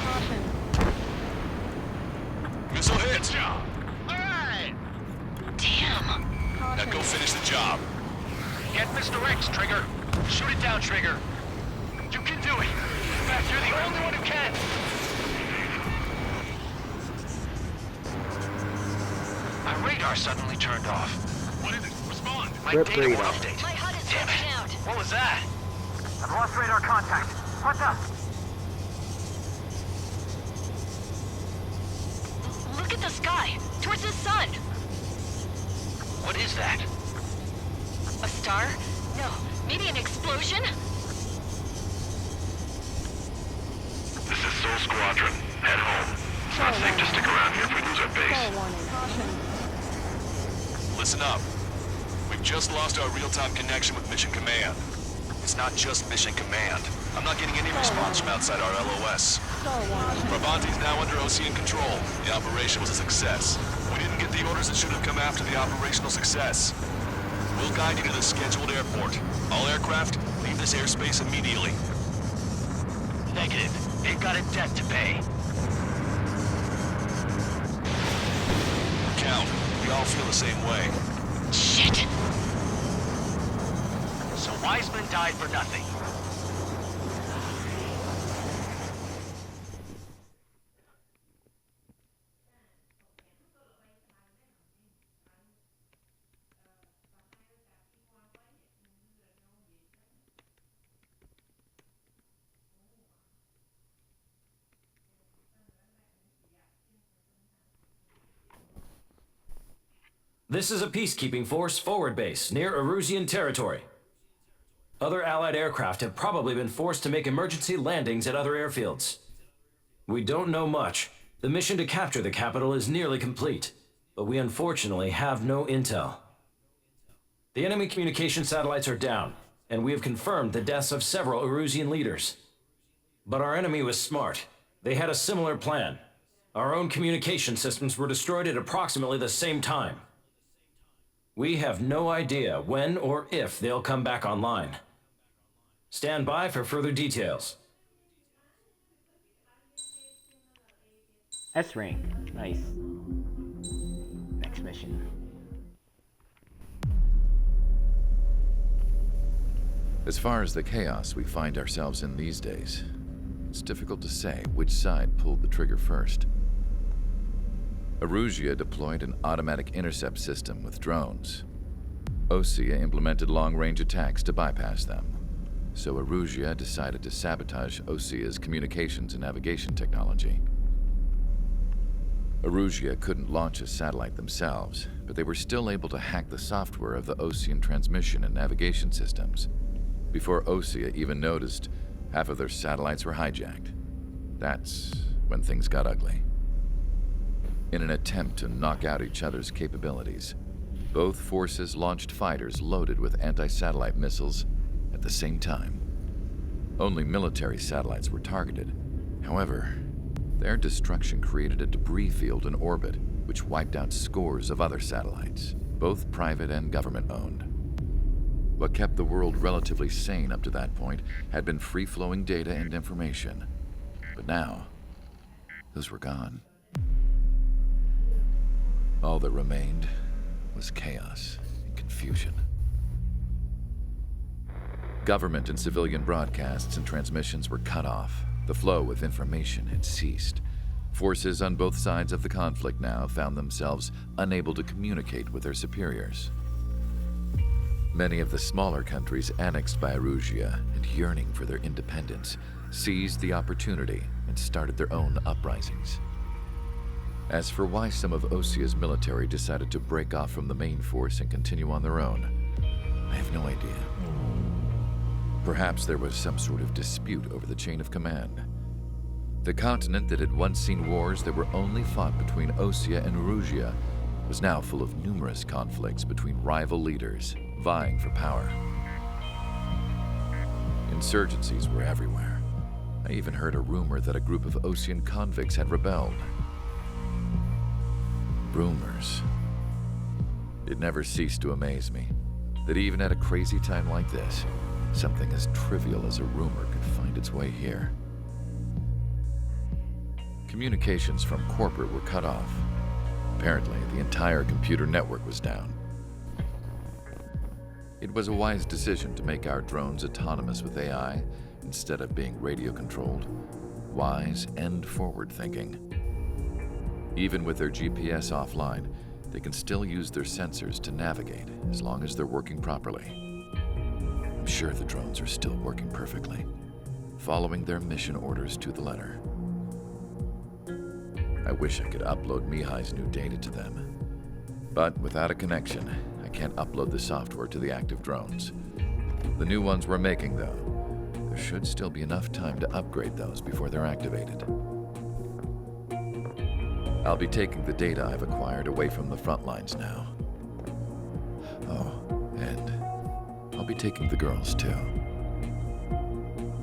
Caution. Missile hit. Job. All right. Damn. Now Caution. go finish the job. Get Mr. X, Trigger. Shoot it down, Trigger. You can do it. In fact, you're the only one who can. My radar suddenly turned off. What is it? Respond. My Rip data won't radar. update. My HUD is Damn glitching it. out. What was that? I've lost radar contact. What's up? Look at the sky. Towards the sun. What is that? A star? No. Maybe an explosion? This is Soul Squadron. Head home. It's not safe to stick around here if we lose our Star base. warning. Caution. Listen up. We've just lost our real-time connection with Mission Command. It's not just Mission Command. I'm not getting any response from outside our LOS. Star warning. Bravanti's now under OCN control. The operation was a success. We didn't get the orders that should have come after the operational success. We'll guide you to the scheduled airport. All aircraft, leave this airspace immediately. Negative. They've got a debt to pay. Count, we all feel the same way. Shit. So Wiseman died for nothing. This is a peacekeeping force forward base near Erusian territory. Other Allied aircraft have probably been forced to make emergency landings at other airfields. We don't know much. The mission to capture the capital is nearly complete, but we unfortunately have no intel. The enemy communication satellites are down, and we have confirmed the deaths of several Erusian leaders. But our enemy was smart. They had a similar plan. Our own communication systems were destroyed at approximately the same time. We have no idea when or if they'll come back online. Stand by for further details. S rank. Nice. Next mission. As far as the chaos we find ourselves in these days, it's difficult to say which side pulled the trigger first. Erusia deployed an automatic intercept system with drones. Osea implemented long-range attacks to bypass them. So Erusia decided to sabotage Osea's communications and navigation technology. Erusia couldn't launch a satellite themselves, but they were still able to hack the software of the Osean transmission and navigation systems. Before Osea even noticed, half of their satellites were hijacked. That's when things got ugly. In an attempt to knock out each other's capabilities, both forces launched fighters loaded with anti-satellite missiles at the same time. Only military satellites were targeted. However, their destruction created a debris field in orbit, which wiped out scores of other satellites, both private and government-owned. What kept the world relatively sane up to that point had been free-flowing data and information. But now, those were gone. All that remained was chaos and confusion. Government and civilian broadcasts and transmissions were cut off. The flow of information had ceased. Forces on both sides of the conflict now found themselves unable to communicate with their superiors. Many of the smaller countries annexed by Erusia and yearning for their independence seized the opportunity and started their own uprisings. As for why some of Osia's military decided to break off from the main force and continue on their own, I have no idea. Perhaps there was some sort of dispute over the chain of command. The continent that had once seen wars that were only fought between Osia and Erusia was now full of numerous conflicts between rival leaders vying for power. Insurgencies were everywhere. I even heard a rumor that a group of Osian convicts had rebelled. Rumors. It never ceased to amaze me that even at a crazy time like this, something as trivial as a rumor could find its way here. Communications from corporate were cut off. Apparently, the entire computer network was down. It was a wise decision to make our drones autonomous with AI instead of being radio-controlled. Wise and forward-thinking. Even with their GPS offline, they can still use their sensors to navigate as long as they're working properly. I'm sure the drones are still working perfectly, following their mission orders to the letter. I wish I could upload Mihai's new data to them. But without a connection, I can't upload the software to the active drones. The new ones we're making, though, there should still be enough time to upgrade those before they're activated. I'll be taking the data I've acquired away from the front lines now. Oh, and I'll be taking the girls, too.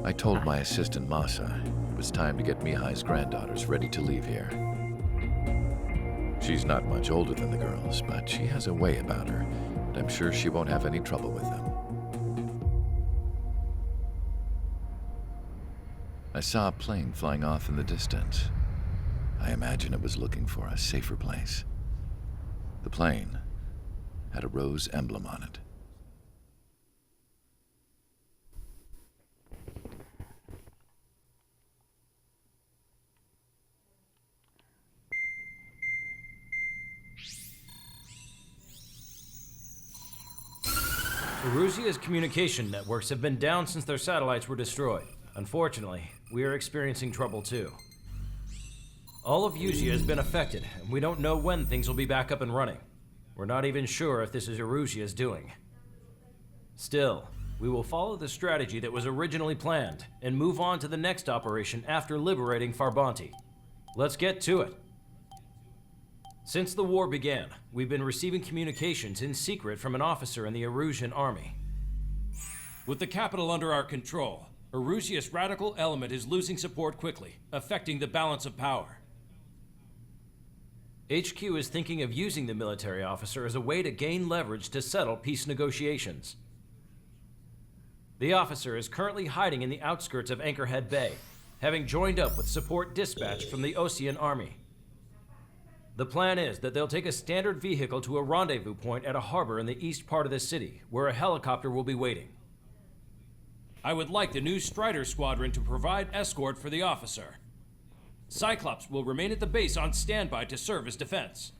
I told my assistant Masa it was time to get Mihai's granddaughters ready to leave here. She's not much older than the girls, but she has a way about her, and I'm sure she won't have any trouble with them. I saw a plane flying off in the distance. I imagine it was looking for a safer place. The plane had a rose emblem on it. Erusia's communication networks have been down since their satellites were destroyed. Unfortunately, we are experiencing trouble too. All of Usia has been affected, and we don't know when things will be back up and running. We're not even sure if this is Erusia's doing. Still, we will follow the strategy that was originally planned, and move on to the next operation after liberating Farbanti. Let's get to it. Since the war began, we've been receiving communications in secret from an officer in the Erusian army. With the capital under our control, Erusia's radical element is losing support quickly, affecting the balance of power. HQ is thinking of using the military officer as a way to gain leverage to settle peace negotiations. The officer is currently hiding in the outskirts of Anchorhead Bay, having joined up with support dispatch from the Osian army. The plan is that they'll take a standard vehicle to a rendezvous point at a harbor in the east part of the city, where a helicopter will be waiting. I would like the new Strider Squadron to provide escort for the officer. Cyclops will remain at the base on standby to serve as defense.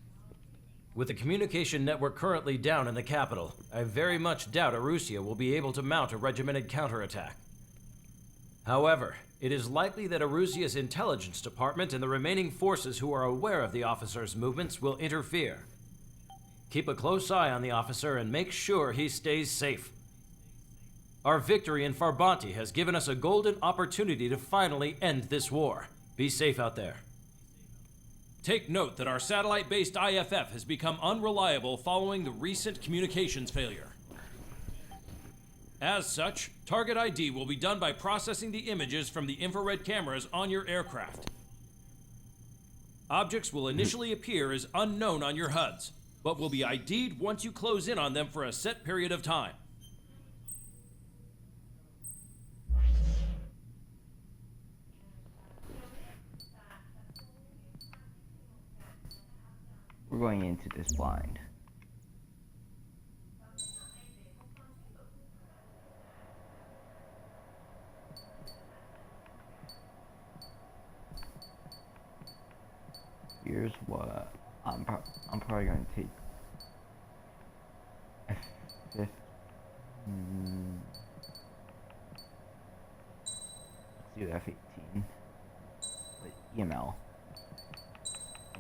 With the communication network currently down in the capital, I very much doubt Erusia will be able to mount a regimented counterattack. However, it is likely that Erusia's intelligence department and the remaining forces who are aware of the officer's movements will interfere. Keep a close eye on the officer and make sure he stays safe. Our victory in Farbanti has given us a golden opportunity to finally end this war. Be safe out there. Take note that our satellite-based IFF has become unreliable following the recent communications failure. As such, target ID will be done by processing the images from the infrared cameras on your aircraft. Objects will initially appear as unknown on your HUDs, but will be ID'd once you close in on them for a set period of time. We're going into this blind. Here's what I'm probably going to take F15 Let's do F-18. With EML.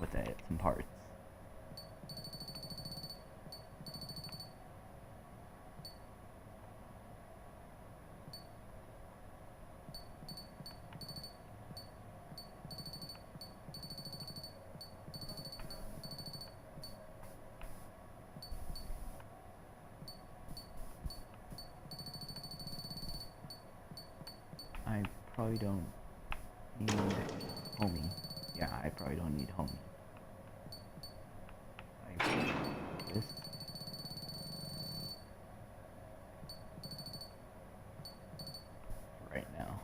With some parts. I probably don't need homie. Yeah, I probably don't need homie. This. Right now.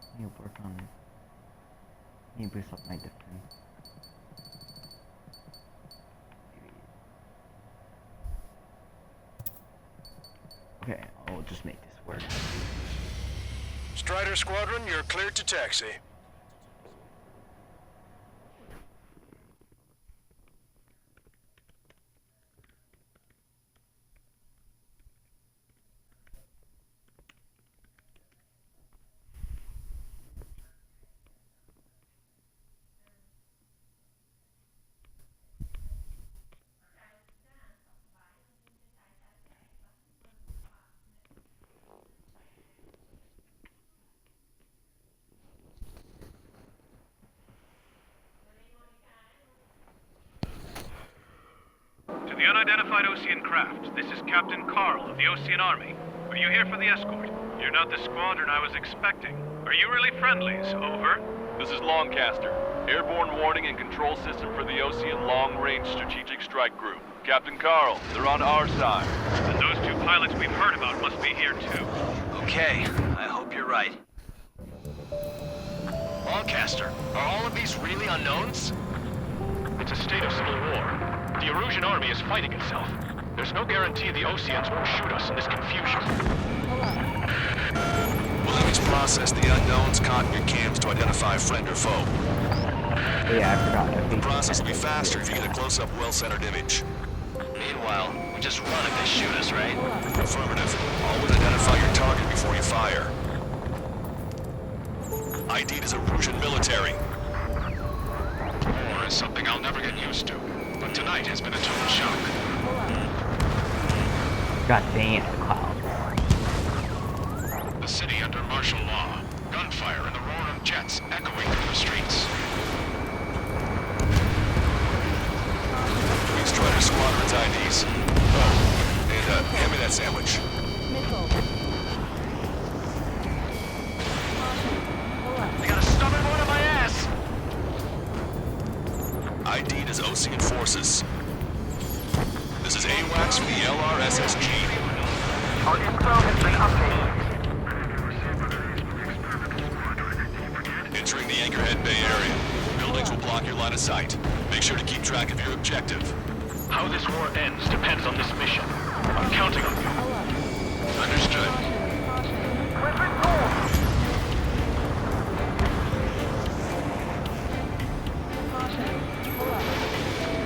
I need to work on. I need to boost up my defense. Okay, I'll just make this work. Strider Squadron, you're cleared to taxi. To the unidentified Osean craft, this is Captain Carl of the Osean Army. Are you here for the escort? You're not the squadron I was expecting. Are you really friendlies? Over. This is Longcaster. Airborne warning and control system for the Osean Long Range Strategic Strike Group. Captain Carl, they're on our side. And those two pilots we've heard about must be here too. Okay, I hope you're right. Longcaster, are all of these really unknowns? It's a state of civil war. The Erusian army is fighting itself. There's no guarantee the Oseans won't shoot us in this confusion. We'll have us process the unknowns caught in your cams to identify friend or foe. Yeah, I forgot. The process will be faster if you get a close-up, well-centered image. Meanwhile, we just run if they shoot us, right? Affirmative. Always identify your target before you fire. ID'd as Erusian military. War is something I'll never get used to. But tonight has been a total shock. God damn, Cloud. The city under martial law. Gunfire and the roar of jets echoing through the streets. These Strider Squadron's IDs. Oh, and hand me that sandwich. I got a stubborn one on my ass! ID'd as Osean forces. This is AWACS for the LRSSG. Our info has been updated. Entering the Anchorhead Bay area. Buildings will block your line of sight. Make sure to keep track of your objective. How this war ends depends on this mission. I'm counting on you. Understood. Clifford Cole!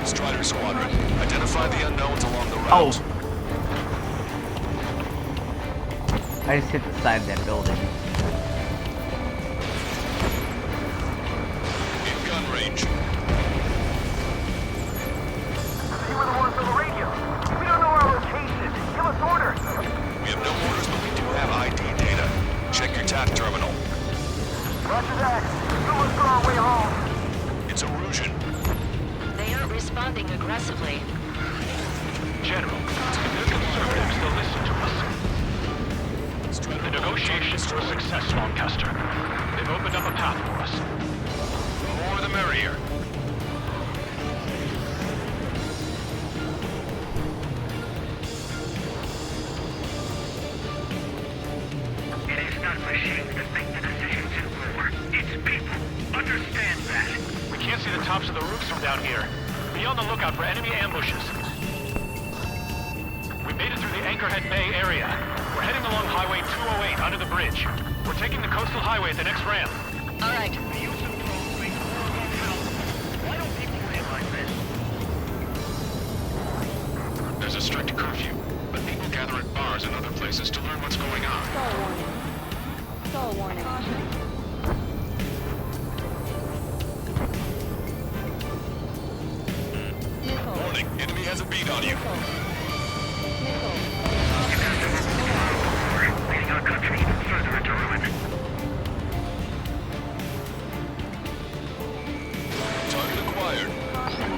Strider Squadron, identify the unknowns along the route. Oh! I just hit the side of that building. In gun range. You were the ones on the radio. We don't know our location. Give us orders. We have no orders, but we do have ID data. Check your TAC terminal. Roger that. We must go our way home. It's Erusian. They aren't responding aggressively. General, the conservatives still listen to us. The negotiations were a success, Lancaster. They've opened up a path for us. The more the merrier. It is not machines that make the decisions in war. It's people. Understand that. We can't see the tops of the roofs from down here. Be on the lookout for enemy ambushes. We made it through the Anchorhead Bay area. We're heading along Highway 208 under the bridge. We're taking the coastal highway at the next ramp. All right. The use of drones makes war more powerful. Why don't people realize this? There's a strict curfew, but people gather at bars cars and other places to learn what's going on. Stall warning. Stall warning. Caution. Missile. Warning, enemy has a beat on you. Missile. Missile. Leading our country even further into ruin. Target acquired. Caution.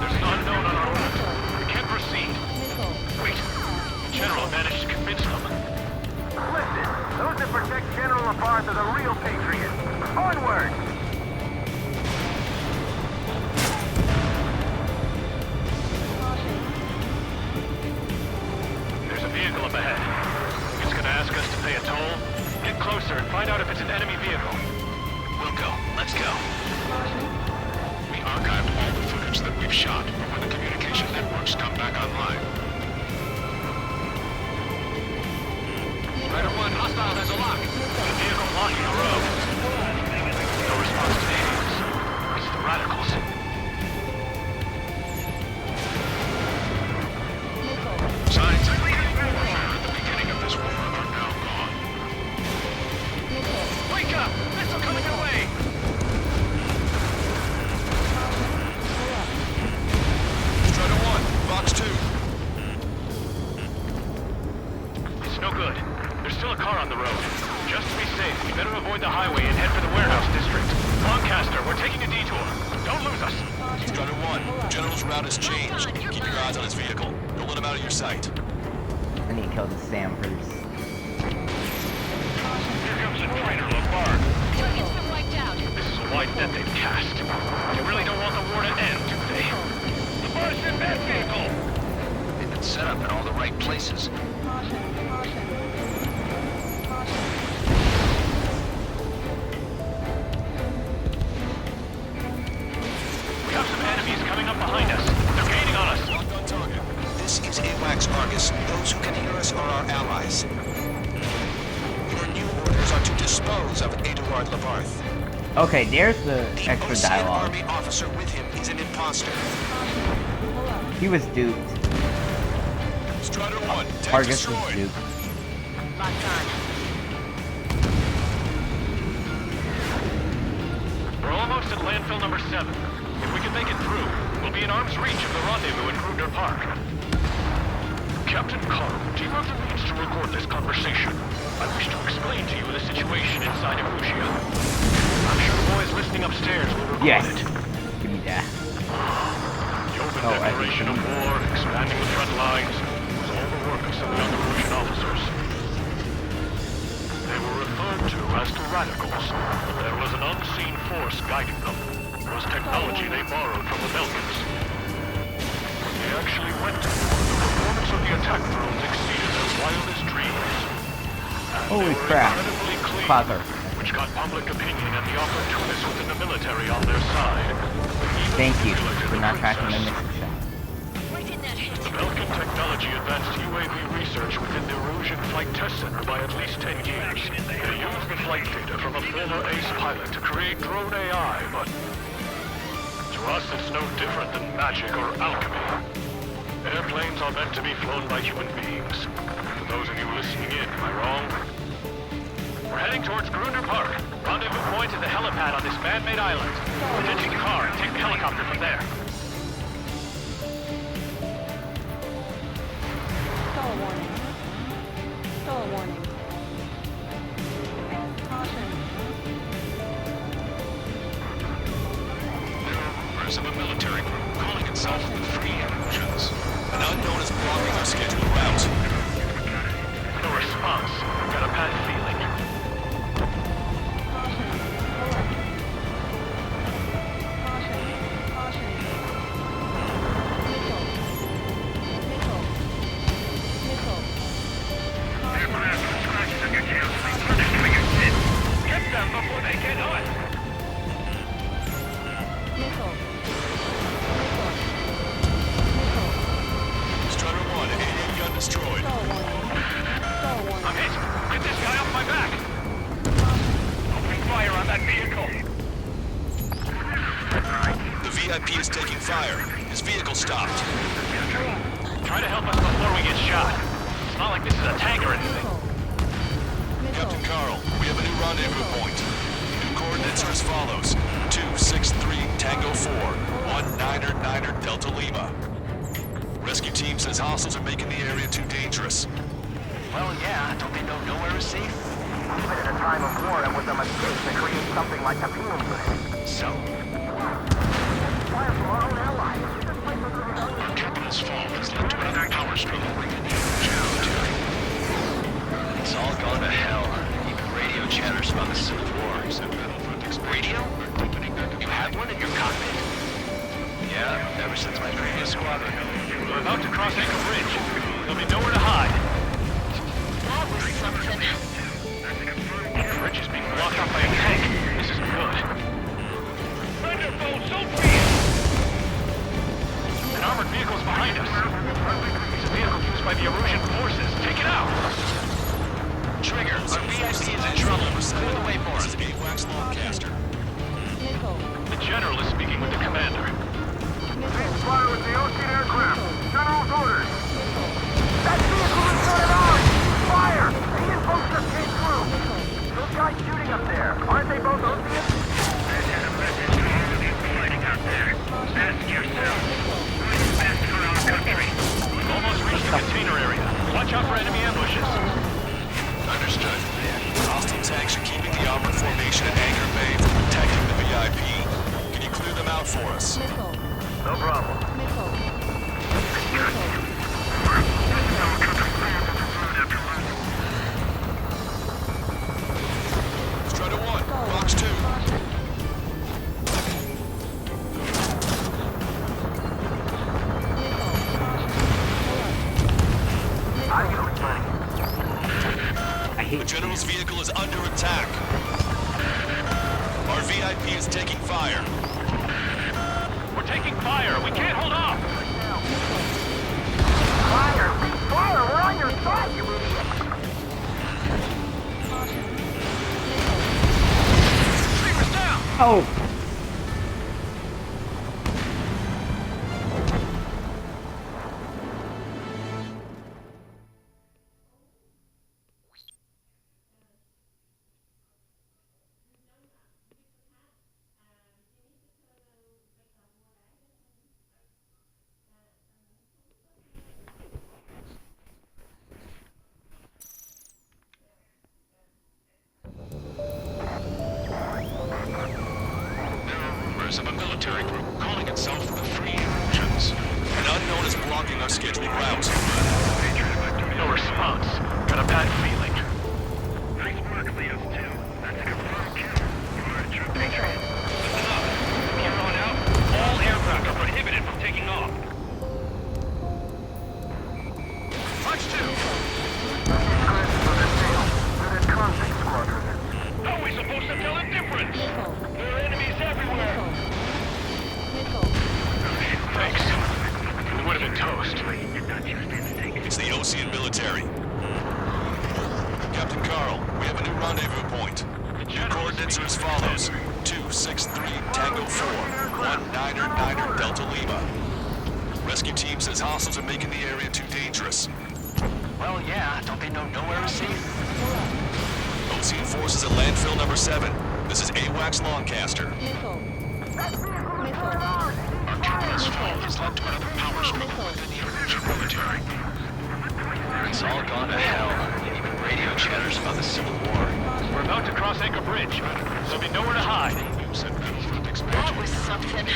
There's an unknown on our route. We can't proceed. Missile. Wait. The General managed to convince them. Listen, those that protect General Labarthe are the real patriots. Onward! Caution. There's a vehicle up ahead. It's gonna ask us to pay a toll. Get closer and find out if it's an enemy vehicle. We'll go. Let's go. We archived all the footage that we've shot for when the communication networks come back online. Rider 1, hostile has a lock. The vehicle blocking the road. No response to the aliens. It's the radicals. Signs of warfare at the beginning of this war are now gone. Wake up! Missile coming your way! Strider 1, Fox 2. It's no good. There's still a car on the road. Just to be safe, we better avoid the highway and head for the warehouse district. Lancaster, we're taking a detour. Don't lose us. Strider 1, General's route has changed. Keep your eyes on his vehicle. Don't let him out of your sight. I need to kill the Sam first. Here comes the traitor, Labarthe. Target's been wiped out. This is a wide net they've cast. They really don't want the war to end, do they? Labarthe's in that vehicle! They've been set up in all the right places. Caution. Caution. Caution. We have some enemies coming up behind us. They're gaining on us. Locked on target. This is AWACS Argus. Those who can hear us are our allies. Your new orders are to dispose of Eduard Labarthe. Okay, there's the The extra Ocean dialogue. Army officer with him is an imposter. Pull up. He was duped. Strider 1, tank Argus was destroyed. duped. Locked on. We're almost at landfill number 7. If we can make it through, we'll be in arm's reach of the rendezvous in Grunder Park. Captain Carl, do you have the means to record this conversation? I wish to explain to you the situation inside Erusia. I'm sure the boys listening upstairs will record Yes. it. Give me that. The open Oh, I declaration of see. war, expanding the front lines, was all the work of some young Erusian officers. They were referred to as the Radicals, but there was an unseen force guiding them. It was technology they borrowed from the Belgians. When they actually went to war, the performance of the attack drones exceeded their wildest dreams. And Holy they were crap. incredibly clean, Father. which got public opinion and the opportunists within the military on their side. Thank you Simulated for the not tracking my process. mission. Why didn't that hit? The Belkin technology advanced UAV research within the Erusian Flight Test Center by at least 10 years. They used the flight data from a former ace pilot to create drone AI, but to us it's no different than magic or alchemy. Airplanes are meant to be flown by human beings. For those of you listening in, am I wrong? We're heading towards Grunder Park. Rendezvous point is the helipad on this man-made island. We'll ditch the car and take the helicopter from there. Stall warning. Stall warning. Caution. There are rumors of a military group calling itself the Free Erusians. An unknown is blocking our scheduled route. No response. I've got a bad feeling. Caution. Pull up. Caution. Caution. Missile. Missile. Missile. Get them before they get us! Missile. Missile. Missile. Strider 1, alien gun destroyed. Stall warning. Stall warning. I'm hit! Get this guy off my back! Open fire on that vehicle! The VIP is taking fire. His vehicle stopped. Try to help us before we get shot. It's not like this is a tank or anything. Captain Carl, we have a new rendezvous point. New coordinates are as follows. 263 Tango 4, 1999 Delta Lima. Rescue team says hostiles are making the area too dangerous. Well, yeah, don't they know nowhere is safe? Even in a time of war, it was a mistake to create something like the penal unit. So? Fire from our own allies. This place is Capital's fall has led to another power struggle. It's all gone to hell. Even radio chatters about the Civil War. Radio? You have one in your cockpit? Yeah, ever since my previous squadron. We're about to cross Anchor Bridge. There'll be nowhere to hide. That was something. The bridge is being blocked off by a tank. This isn't good. Thunderbolt, so be it! An armored vehicle's behind us. It's a vehicle used by the Erusian forces. Take it out! Trigger, our VIP is in trouble. Clear the way for us. This is AWACS Longcaster. The General is speaking with the Commander. fire with the Ocean aircraft. General's orders. That vehicle is not ours! Fire! The info just came through. Those guys shooting up there, aren't they both Oceans? This is a message to all of you fighting out there. Ask yourself, what's best for our country? We've almost reached the container area. Watch out for enemy ambushes. Understood. Hostile tanks are keeping the armored formation at Anchor Bay from protecting the VIP. Can you clear them out for us? No problem. Strider 1, Fox 2. The General's vehicle is under attack. Our VIP is taking fire. We're taking fire. We can't hold off. Fire! Fire! We're on your side, you idiot! Streamer's down. Oh! Of a military group calling itself the Free Erusians. An unknown is blocking our scheduled route. No response. Got a bad feeling. Nice work, Leos 2. That's a confirmed kill. You're a true patriot. From here on out, all aircraft are prohibited from taking off. Punch 2! We're the convict squadron. How are we supposed to tell the difference? There are enemies everywhere. Thanks. We would have been toast. It's the Ocean military. Captain Carl, we have a new rendezvous point. New coordinates are as follows. 263 Tango 4, 1999 Delta Lima. Rescue team says hostiles are making the area too dangerous. Well, yeah, don't they know nowhere is safe? Ocean forces at landfill number 7. This is AWACS Longcaster. Our capital's fall has led to another power struggle within the Erusian military. It's all gone to hell. Even radio chatters about the Civil War. We're about to cross Anchor Bridge. There'll be nowhere to hide. That was something.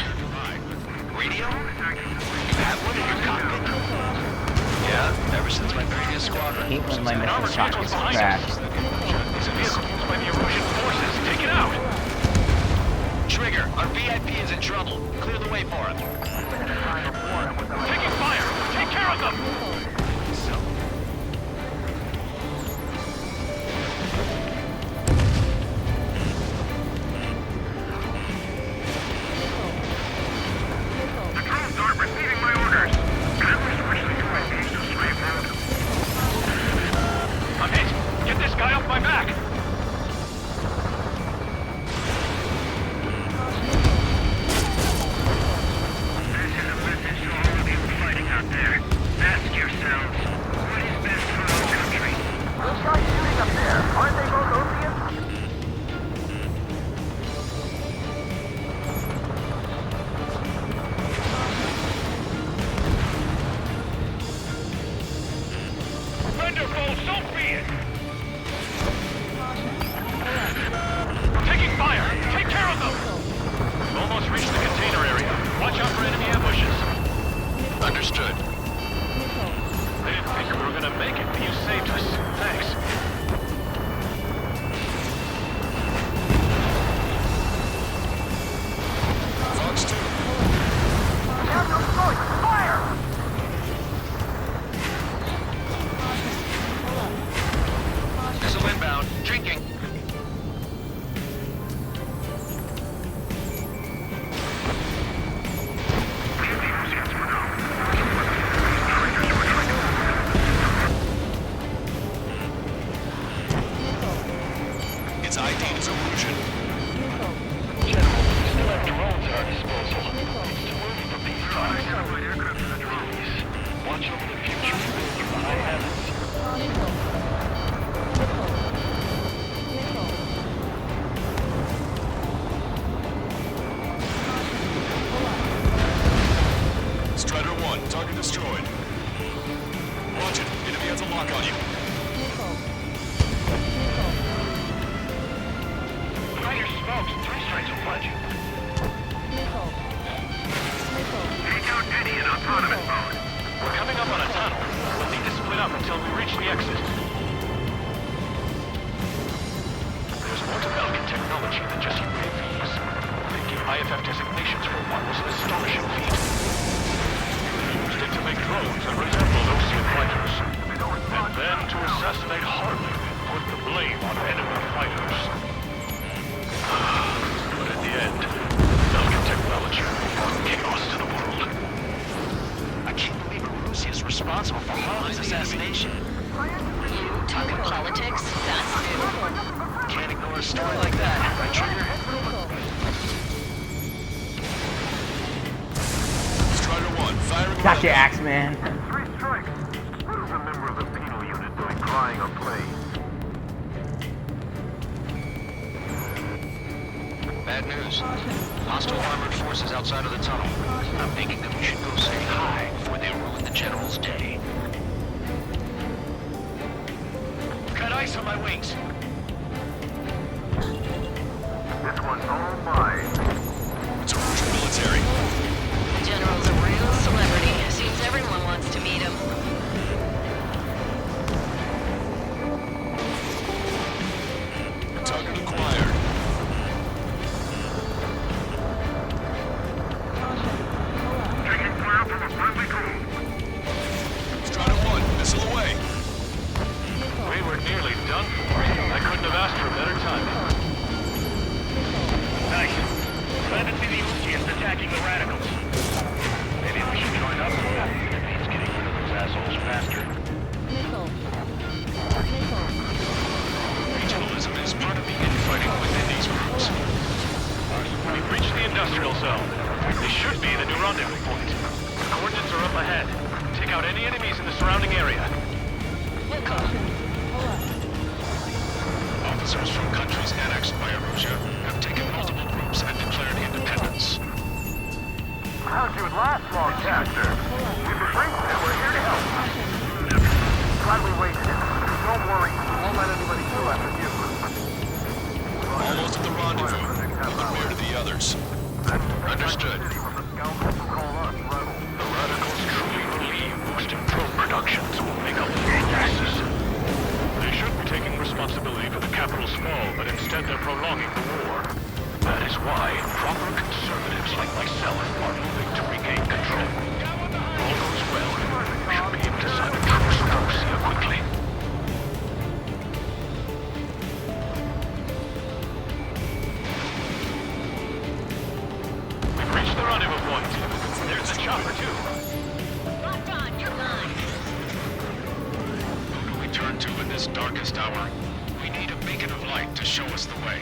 Radio? You have one in your cockpit? Yeah, ever since my previous squadron. I hate when my An missile armored shot vehicle's gets behind crashed. us. It's a vehicle used by the Erusian forces. Take it out. Trigger, our VIP is in trouble. Clear the way for it. Taking fire. Take care of them. So? The drones aren't receiving my orders. Can we switch the UAVs to straight mode? I'm hit. Get this guy off my back. This is a message to all of you fighting out there. Ask yourself. their foes, so be it! Caution. Pull up. We're taking fire! Take care of them! We've almost reached the container area. Watch out for enemy ambushes. Understood. Missile. I didn't think we were gonna make it, but you saved us. Thanks. Fox 2. Have no choice! Fire! Caution. Pull up. Caution. Missile inbound. Drinking. Its ID is Erusian. Missile. General, we still have drones at our disposal. Missile. It's too early for peace talks. Aircraft for the drones. Watch over the future of the high heavens. Missile. Missile. Missile. Pull up. Strider 1, target destroyed. Watch it. Enemy has a lock on you. Missile. Missile. Try your smokes. 3 strikes will flood you. Missile. Missile. Take out Eddie in autonomous mode. We're coming up on a tunnel. We'll need to split up until we reach the exit. There's more to Belkin technology than just UAVs. Thinking IFF designations for one was an astonishing feat. They used it to make drones that resembled Osean fighters. And then to assassinate Harley and put the blame on enemy fighters. But in the end, Belkin technology brought chaos to the world. I can't believe Erusia is responsible for Harlan's assassination. Talking politics? That's new. Can't ignore a story like that, right, Trigger? Strider 1, firing. Got your axe, man. 3 strikes. What is a member of the penal unit doing crying on planes? Bad news. Hostile armored forces outside of the tunnel. I'm thinking that we should go say hi before they ruin the General's day. Got ice on my wings. This one's all mine. It's Erusian military. The General's a real celebrity. Seems everyone wants to meet him. Target acquired. Taking fire from a friendly drone. Strider 1, missile away. We were nearly done for. I couldn't have asked for a better time. Nice. Glad to see the Uchians attacking the radicals. Maybe we should join up with them. It means getting rid of those assholes faster. Missile. Missile. Regionalism is part of the infighting within these groups. We've reached the industrial zone. They should be the new rendezvous point. The coordinates are up ahead. Take out any enemies in the surrounding area. Caution. Pull up. Officers from countries annexed by Erusia have taken multiple groups and declared independence. How'd you at last, Longcaster? We've been briefed and we're here to help. Glad we waited. Don't worry, won't let anybody kill after you. Almost at the rendezvous. In the rear to the others. Understood. The radicals truly believe boosting drone productions will make up for their losses. They should be taking responsibility for the capital's fall, but instead they're prolonging the war. That is why proper conservatives like myself are moving to regain control. All goes well, we should be able to sign a truce with Erusia quickly. We've reached the rendezvous point. There's the chopper too. Locked on, you're mine. Who do we turn to in this darkest hour? We need a beacon of light to show us the way.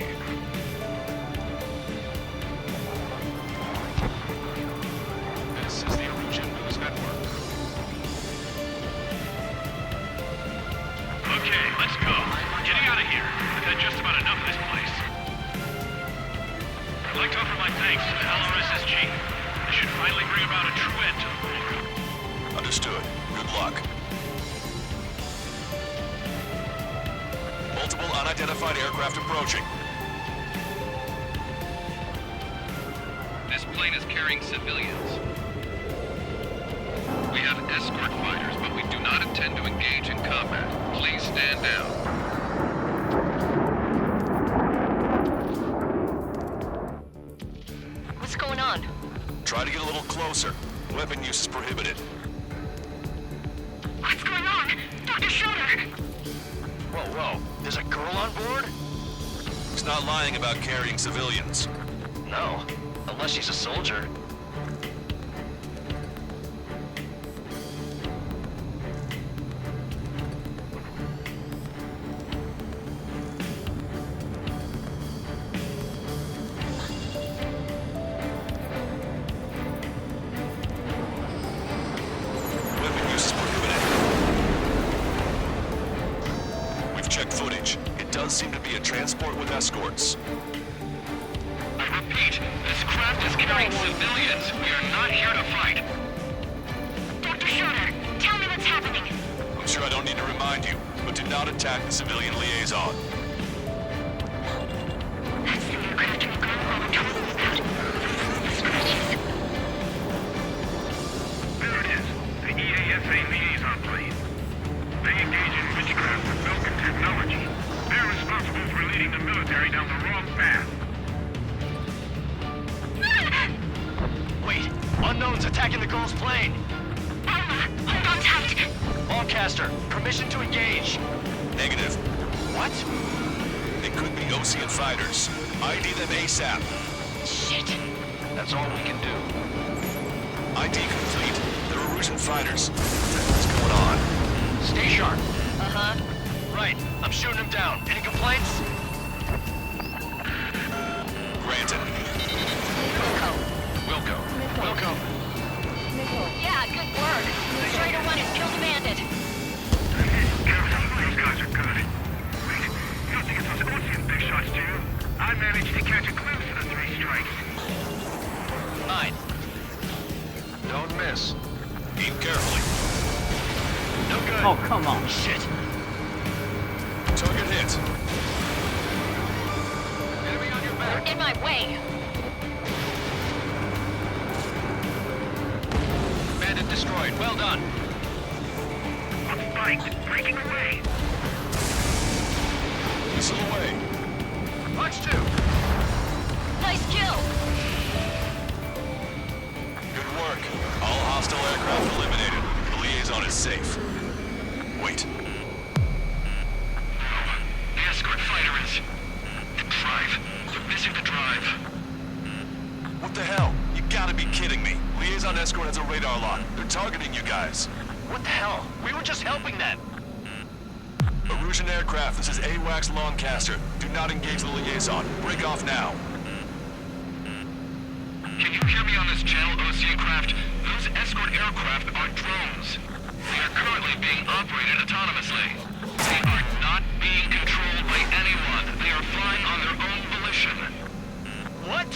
This is the Erusian News Network. Okay, let's go. We're getting out of here. We've had just about enough of this place. I'd like to offer my thanks to the LRSSG. This should finally bring about a true end to the war. Understood. Good luck. multiple unidentified aircraft approaching. This plane is carrying civilians. We have escort fighters, but we do not intend to engage in combat. Please stand down. What's going on? Try to get a little closer. Weapon use is prohibited. What's going on? Dr. Schroeder! Whoa. There's a girl on board? He's not lying about carrying civilians. No. Unless she's a soldier. Weapon use is prohibited. We've checked footage. It does seem to be a transport with escorts. I repeat, this craft is carrying civilians. We are not here to fight. Dr. Schroeder, tell me what's happening. I'm sure I don't need to remind you, but do not attack the civilian liaison. That's the aircraft and the girl all the trouble about. Scratches. There it is. The EASA liaison plane. They engage in witchcraft with Vulcan technology. They're responsible for leading the military down the wrong path. Wait, unknown's attacking the girl's plane. Alma, hold on tight. Lancaster, permission to engage. Negative. What? They could be Osean fighters. ID them ASAP. Shit. That's all we can do. ID complete. They're Erusian fighters. What the hell's going on? Stay sharp. Uh-huh. Right, I'm shooting him down. Any complaints? Granted. Wilco. Yeah, good work. Schroeder 1 is kill demanded. Those guys are good. Wait, you don't think it's those Osean big shots, do you? I managed to catch a glimpse of the 3 strikes. 9. Don't miss. Aim carefully. No good. Oh, come on. Shit. Target hit. Enemy on your back. In my way. Bandit destroyed. Well done. A fight breaking away. Missile away. Punch 2. Nice kill. Good work. All hostile aircraft eliminated. The liaison is safe. Wait. The escort fighter is... the drive. They're missing the drive. What the hell? You gotta be kidding me. Liaison escort has a radar lock. They're targeting you guys. What the hell? We were just helping them. Erusian aircraft, this is AWACS Lancaster. Do not engage the liaison. Break off now. Can you hear me on this channel, Osean craft? Those escort aircraft are drones. They are currently being operated autonomously. They are not being controlled by anyone. They are flying on their own volition. What?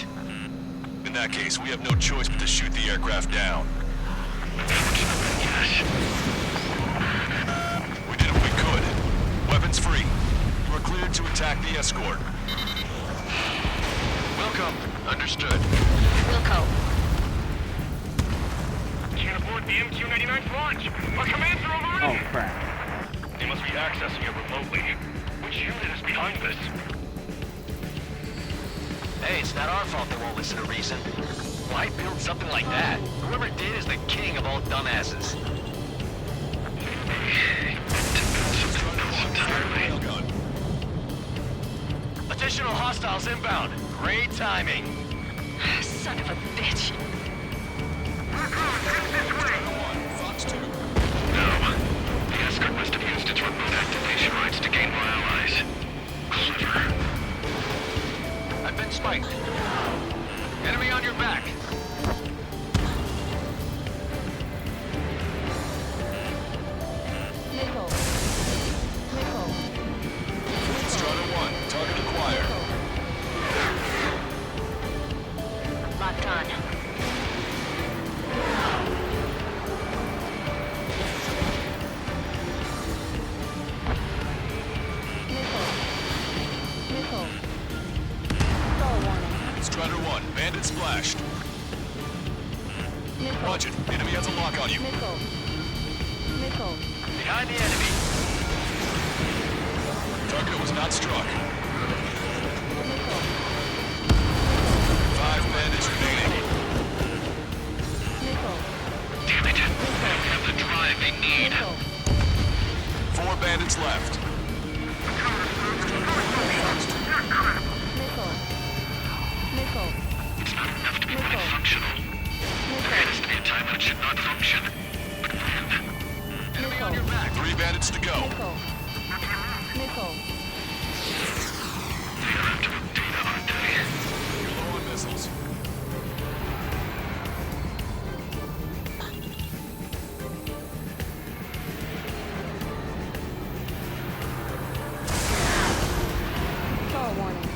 In that case, we have no choice but to shoot the aircraft down. Yes. We did what we could. Weapons free. You are cleared to attack the escort. Welcome. Understood. Wilco. Can't abort the MQ-99's launch. Our commands are overrun. Oh, crap. They must be accessing it remotely. Which unit is behind this? Hey, it's not our fault they won't listen to reason. Why build something like that? Whoever did is the king of all dumbasses. Additional hostiles inbound. Great timing. Son of a bitch. Fox 2. No. The escort must have used its remote activation rights to gain more allies. Clever. I've been spiked. Enemy on your back. Strata 1, target acquired. Locked on. been splashed. Watch it. Enemy has a lock on you. Missile. Missile. Behind the enemy. Target was not struck. Missile. 5 bandits remaining. Missile. Damn it. They don't have the drive they need. Missile. 4 bandits left. Missile. Missile. It's not enough to be fully functional. There has to be a time when it should not function. Enemy on your back. 3 bandits to go. Missile. Missile. They are after data, aren't they? You're low on missiles. Star warning.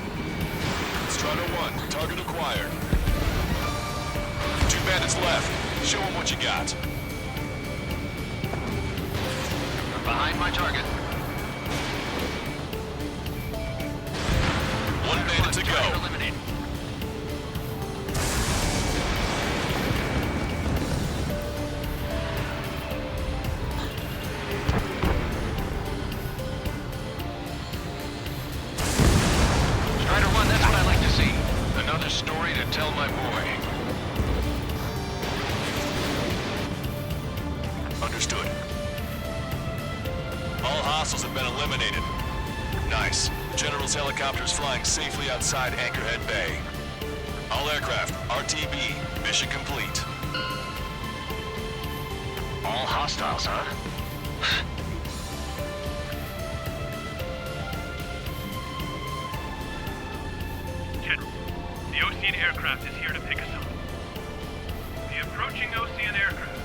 Strider 1, target acquired. 2 bandits left. Show them what you got. You're behind my target. 1 bandit to Target go. eliminated. Strider 1, that's what I like to see. Another story to tell my boy. Understood. All hostiles have been eliminated. Nice. General's helicopter is flying safely outside Anchorhead Bay. All aircraft, RTB, mission complete. All hostiles, huh? General, the Ocean aircraft is here to pick us up. The approaching Ocean aircraft.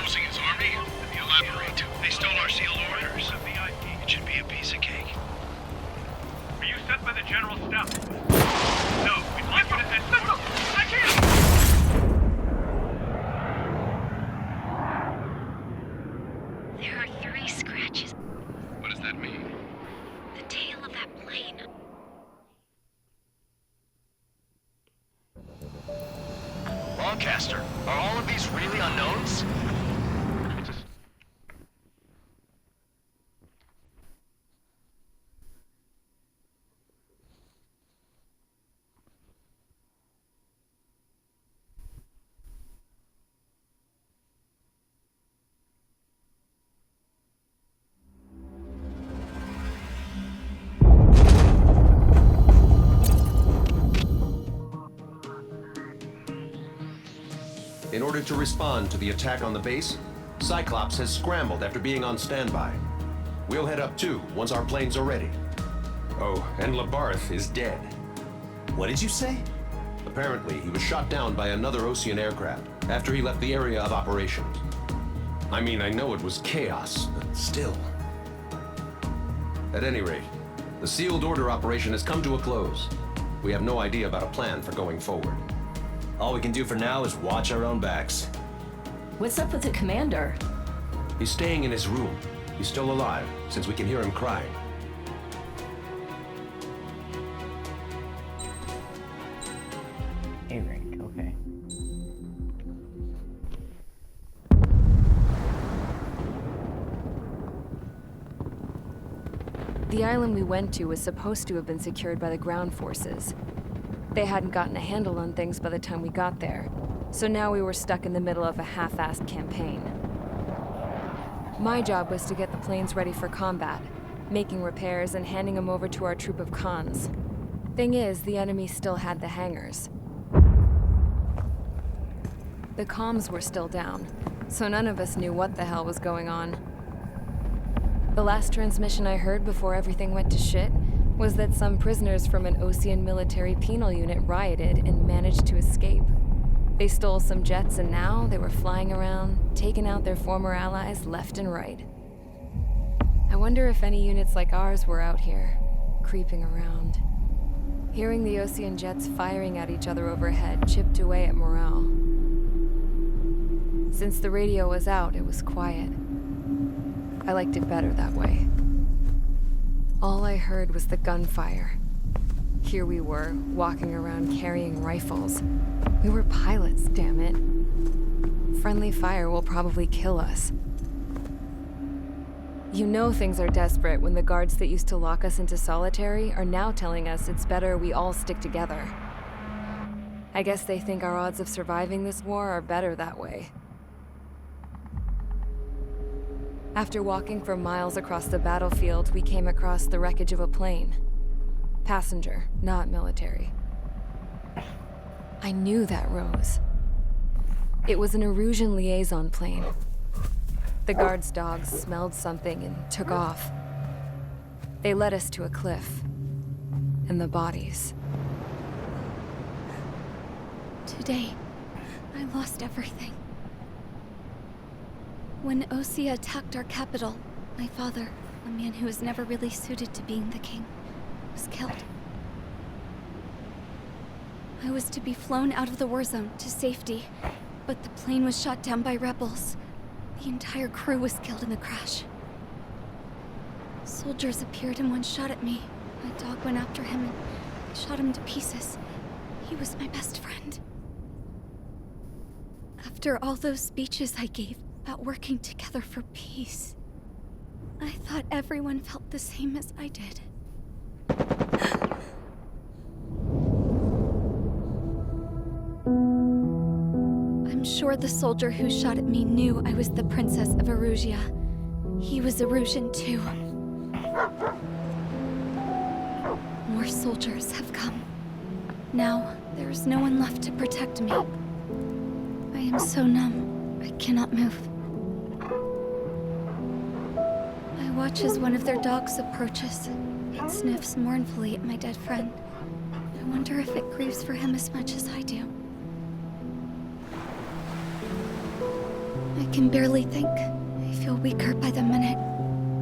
Losing his army? Elaborate. They stole our sealed orders. The VIP. It should be a piece of cake. Were you sent by the General Staff? No, we'd like you to send... I can't! There are 3 scratches. What does that mean? The tail of that plane. Lancaster, are all of these really unknowns? In order to respond to the attack on the base, Cyclops has scrambled after being on standby. We'll head up too, once our planes are ready. Oh, and Labarth is dead. What did you say? Apparently, he was shot down by another Ocean aircraft after he left the area of operations. I mean, I know it was chaos, but still. At any rate, the sealed order operation has come to a close. We have no idea about a plan for going forward. All we can do for now is watch our own backs. What's up with the commander? He's staying in his room. He's still alive, since we can hear him crying. A rank, okay. The island we went to was supposed to have been secured by the ground forces. They hadn't gotten a handle on things by the time we got there, so now we were stuck in the middle of a half-assed campaign. My job was to get the planes ready for combat, making repairs and handing them over to our troop of cons. Thing is, the enemy still had the hangars. The comms were still down, so none of us knew what the hell was going on. The last transmission I heard before everything went to shit was that some prisoners from an Ocean military penal unit rioted and managed to escape. They stole some jets and now they were flying around, taking out their former allies left and right. I wonder if any units like ours were out here, creeping around. Hearing the Ocean jets firing at each other overhead chipped away at morale. Since the radio was out, it was quiet. I liked it better that way. All I heard was the gunfire. Here we were, walking around carrying rifles. We were pilots, damn it. Friendly fire will probably kill us. You know things are desperate when the guards that used to lock us into solitary are now telling us it's better we all stick together. I guess they think our odds of surviving this war are better that way. After walking for miles across the battlefield, we came across the wreckage of a plane. Passenger, not military. I knew that rose. It was an Erusian liaison plane. The guards' dogs smelled something and took off. They led us to a cliff. And the bodies. Today, I lost everything. When Osea attacked our capital, my father, a man who was never really suited to being the king, was killed. I was to be flown out of the war zone to safety, but the plane was shot down by rebels. The entire crew was killed in the crash. Soldiers appeared and one shot at me. My dog went after him and shot him to pieces. He was my best friend. After all those speeches I gave about working together for peace, I thought everyone felt the same as I did. I'm sure the soldier who shot at me knew I was the Princess of Erusia. He was Erusian too. More soldiers have come. Now, there is no one left to protect me. I am so numb, I cannot move. I watch as one of their dogs approaches. It sniffs mournfully at my dead friend. I wonder if it grieves for him as much as I do. I can barely think. I feel weaker by the minute.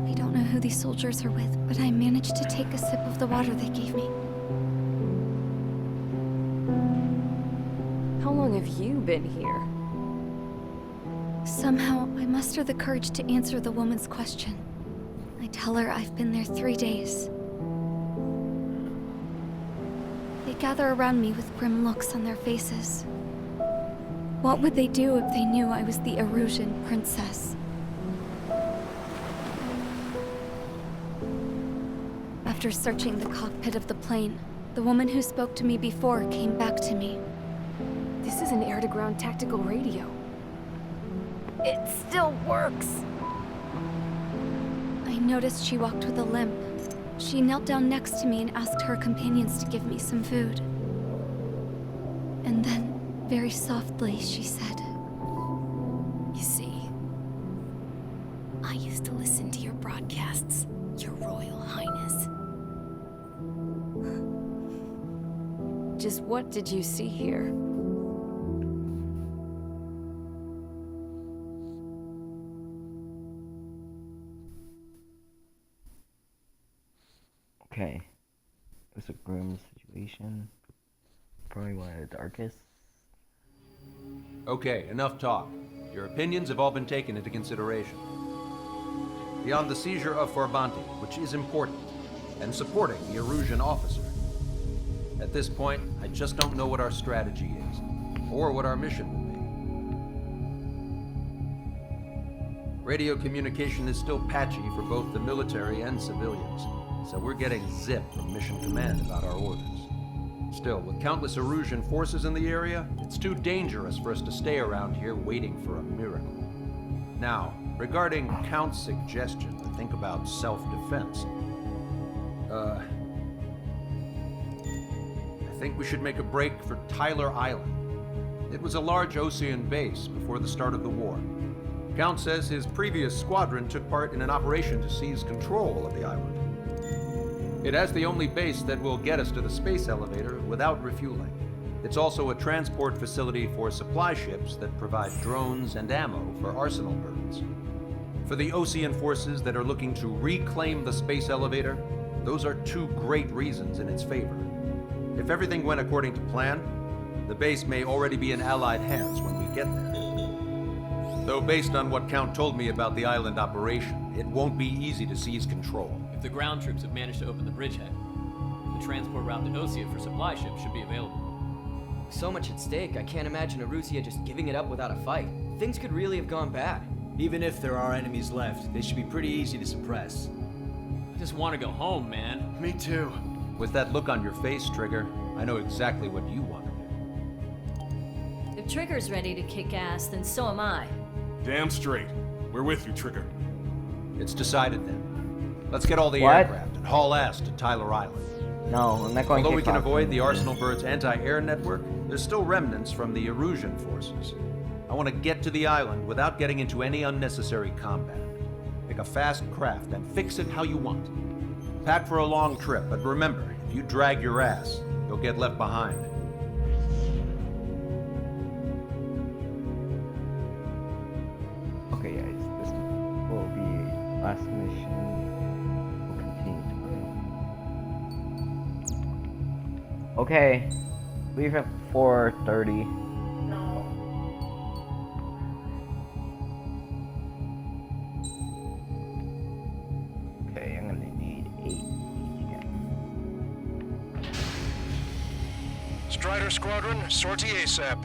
I don't know who these soldiers are with, but I managed to take a sip of the water they gave me. How long have you been here? Somehow, I muster the courage to answer the woman's question. I tell her I've been there 3 days. They gather around me with grim looks on their faces. What would they do if they knew I was the Erusian princess? After searching the cockpit of the plane, the woman who spoke to me before came back to me. This is an air-to-ground tactical radio. It still works! I noticed she walked with a limp. She knelt down next to me and asked her companions to give me some food. And then, very softly, she said, "You see, I used to listen to your broadcasts, Your Royal Highness." Just what did you see here? Okay. It was a grim situation. Probably one of the darkest. Okay, enough talk. Your opinions have all been taken into consideration. Beyond the seizure of Farbanti, which is important, and supporting the Erusian officer. At this point, I just don't know what our strategy is, or what our mission will be. Radio communication is still patchy for both the military and civilians, so we're getting zip from Mission Command about our orders. Still, with countless Erusian forces in the area, it's too dangerous for us to stay around here waiting for a miracle. Now, regarding Count's suggestion to think about self-defense, I think we should make a break for Tyler Island. It was a large Osean base before the start of the war. Count says his previous squadron took part in an operation to seize control of the island. It has the only base that will get us to the space elevator without refueling. It's also a transport facility for supply ships that provide drones and ammo for arsenal birds. For the Osean forces that are looking to reclaim the space elevator, those are two great reasons in its favor. If everything went according to plan, the base may already be in Allied hands when we get there. Though based on what Count told me about the island operation, it won't be easy to seize control. If the ground troops have managed to open the bridgehead, the the transport route to Osea for supply ships should be available. So much at stake, I can't imagine Erusea just giving it up without a fight. Things could really have gone bad. Even if there are enemies left, they should be pretty easy to suppress. I just want to go home, man. Me too. With that look on your face, Trigger, I know exactly what you want to do. If Trigger's ready to kick ass, then so am I. Damn straight. We're with you, Trigger. It's decided then. Let's get all the What? aircraft and haul ass to Tyler Island. No, I'm not going to Although we kick can off. avoid the Arsenal Birds anti-air network, there's still remnants from the Erusian forces. I want to get to the island without getting into any unnecessary combat. Pick a fast craft and fix it how you want. Pack for a long trip, but remember, if you drag your ass, you'll get left behind. Okay, guys, this will be last mission. We'll continue tomorrow. Okay, leave at 4:30. Okay, I'm gonna need 8 again. Strider Squadron, sortie ASAP.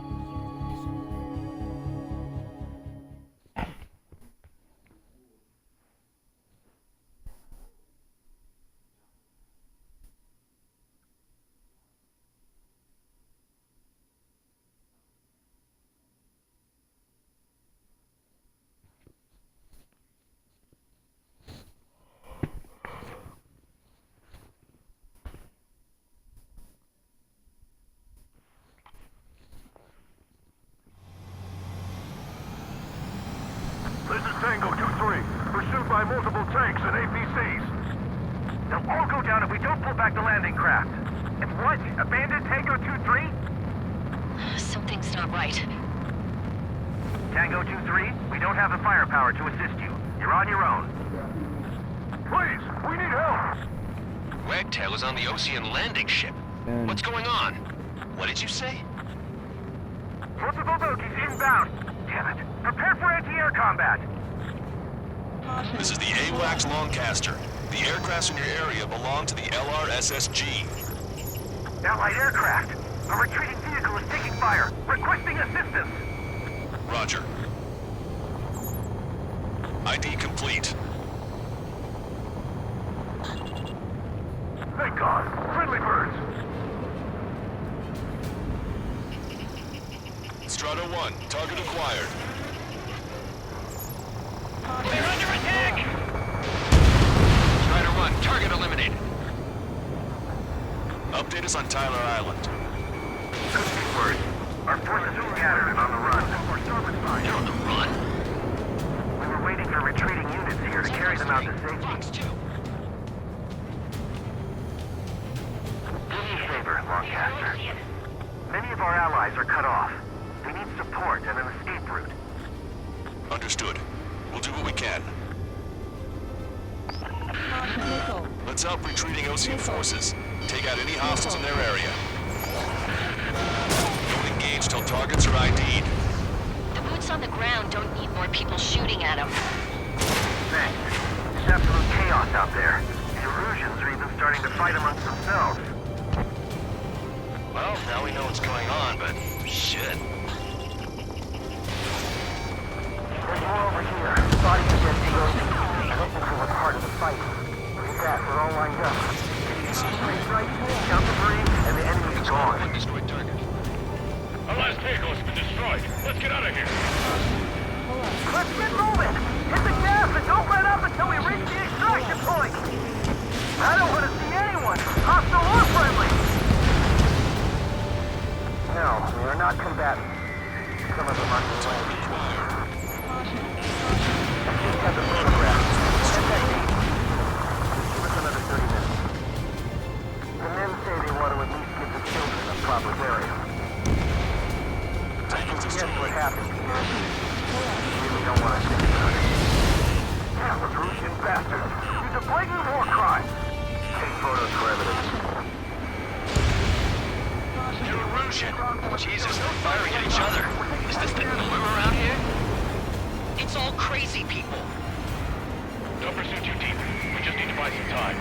This is Tango 2-3. Pursued by multiple tanks and APCs. They'll all go down if we don't pull back the landing craft. And what? Abandon Tango 2-3? Something's not right. Tango 2-3, we don't have the firepower to assist you. You're on your own. Please, we need help! Wagtail is on the Ocean landing ship. What's going on? What did you say? Multiple bogies inbound. Damn it. Prepare for anti-air combat. This is the AWACS Lancaster. The aircrafts in your area belong to the LRSSG. Allied aircraft. A retreating vehicle is taking fire. Requesting assistance. Roger. ID complete. Thank God. Friendly birds. Strata 1, target acquired. We're under attack! Strider 1, target eliminated. Update us on Tyler Island. Good word. Our forces are scattered and on the run. They're on the run? We were waiting for retreating units here to carry them out to safety. Do me a favor, Lancaster. Many of our allies are cut off. They need support and an escape route. Understood. We'll do what we can. Let's help retreating Ocean forces. Take out any hostiles in their area. Don't engage till targets are ID'd. The boots on the ground don't need more people shooting at them. Thanks. It's absolute chaos out there. The Erusians are even starting to fight amongst themselves. Well, now we know what's going on, but shit. There's more over here. Bodies of dead DOC. I don't think they were part of the fight. Look at that, they're all lined up. Three strikes, count to 3, and the enemy's gone. One destroyed target. Our last vehicle has been destroyed. Let's get out of here. Let's get moving! Hit the gas and don't let up until we reach the extraction point! I don't want to see anyone, hostile or friendly! No, we are not combatants. Some of them are delayed. I just got the photograph. Check that date. Give us another 30 minutes. The men say they want to at least give the children a proper burial. Guess what happened here? You really don't want to think about it. Damn, the Erusian bastard. He's a blatant war crime. Take photos for evidence. Erusian! Jesus, they're firing at each other. Is this the norm around here? It's all crazy people. Don't pursue too deep. We just need to buy some time.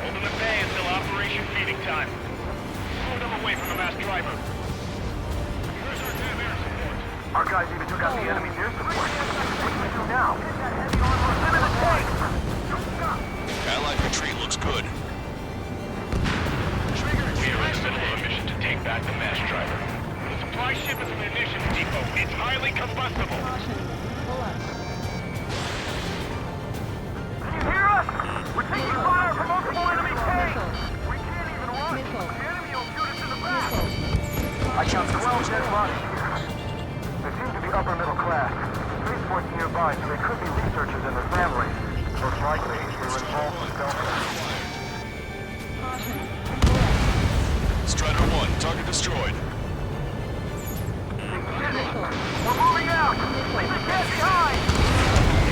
Holding the bay until Operation Feeding Time. Move them away from the mass driver. Where's our damn air support? Our guys even took out the enemy's air support. What do we do now? Get that heavy armor into the tank! Allied retreat looks good. We are in the middle of a mission to take back the mass driver. The supply ship is a munitions depot. It's highly combustible. Can you hear us? We're taking fire from multiple enemy tanks! We can't even run! The enemy will shoot us in the back! I count 12 dead bodies here. They seem to be upper middle class. Spaceport's nearby, so they could be researchers and their families. Most likely, they were involved in stealth. Strider 1, target destroyed. We're moving out! Leave the cat behind!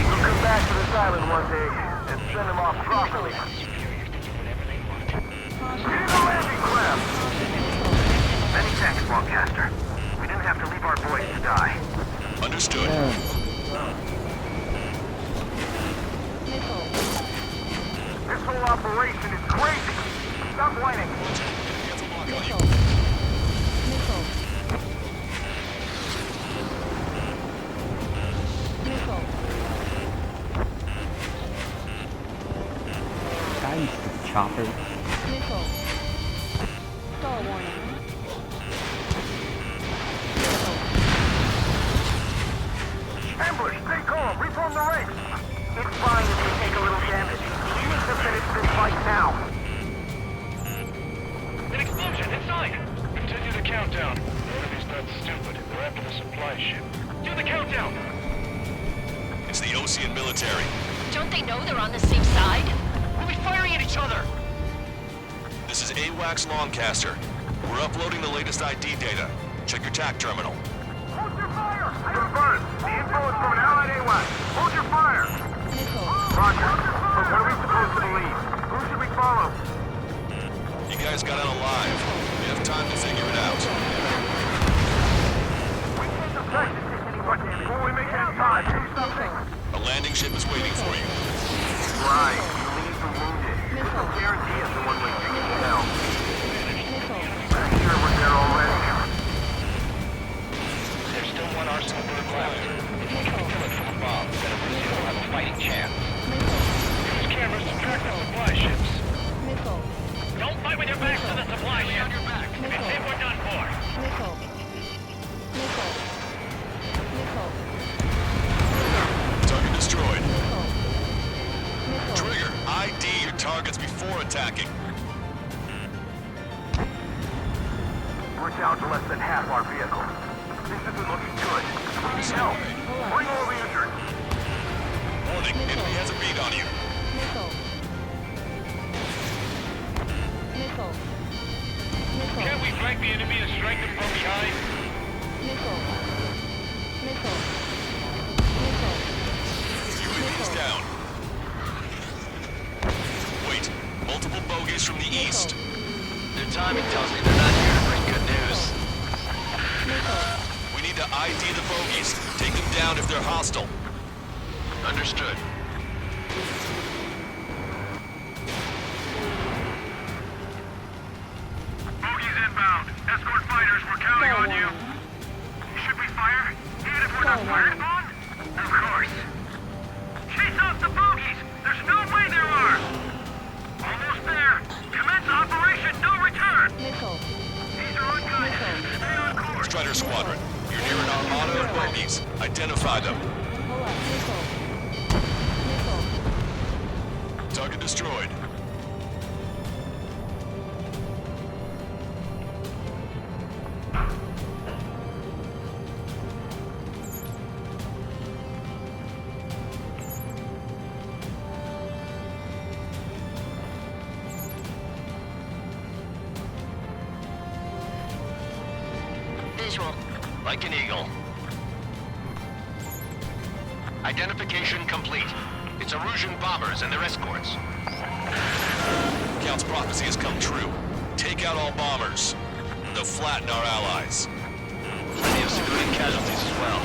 We'll come back to this island one day and send them off properly. Get in the landing craft! Many thanks, Lancaster. We didn't have to leave our boys to die. Understood. This whole operation is crazy! Stop whining! Guys, chopper. Stall warning. Ambush! Stay calm! Reform the ranks! It's fine if we take a little damage. We need to finish this fight now. An explosion inside! Continue the countdown. The enemy's not stupid. They're after the supply ship. Do the countdown! It's the Osean military. Don't they know they're on the same side? We'll be firing at each other! This is AWACS Lancaster. We're uploading the latest ID data. Check your TAC terminal. Hold your fire! Confirmed! The info is from an allied AWACS. Hold your fire! Roger. But what are we supposed to believe? Who should we follow? You guys got out alive. We have time to figure it out. We can't affect this anymore. Before we make that time, do something. A landing ship is waiting for you. Right. You leave the wounded. This will guarantee us a one-way ticket to hell. I'm sure we're there already. There's still one arsenal bird left. If we can kill it from above, then Arusea will have a fighting chance. Use cameras to track the supply ships. Don't fight with your backs to the supply ship. If it's hit, we're done for. Target destroyed. Trigger, ID your targets before attacking. We're down to less than half our vehicles. This isn't looking good. We need help. Bring all the injured. Warning, enemy has a bead on you. Can't we flank the enemy and strike them from behind? UAV's down. Wait, multiple bogeys from the east. Their timing tells me they're not here to bring good news. We need to ID the bogeys. Take them down if they're hostile. Understood. Bogies inbound. Escort fighters, we're counting on you. Should we fire? Even if we're not fired upon? Of course. Chase off the bogies! There's no way there are! Almost there. Commence Operation No Return! These are unguided. Stay on course. Strider Squadron, you're near an armada of bogeys. Identify them. Target destroyed. Visual. Like an eagle. Identification complete. It's Erusian bombers and their escorts. Count's prophecy has come true. Take out all bombers. They'll flatten our allies. Plenty of civilian casualties as well.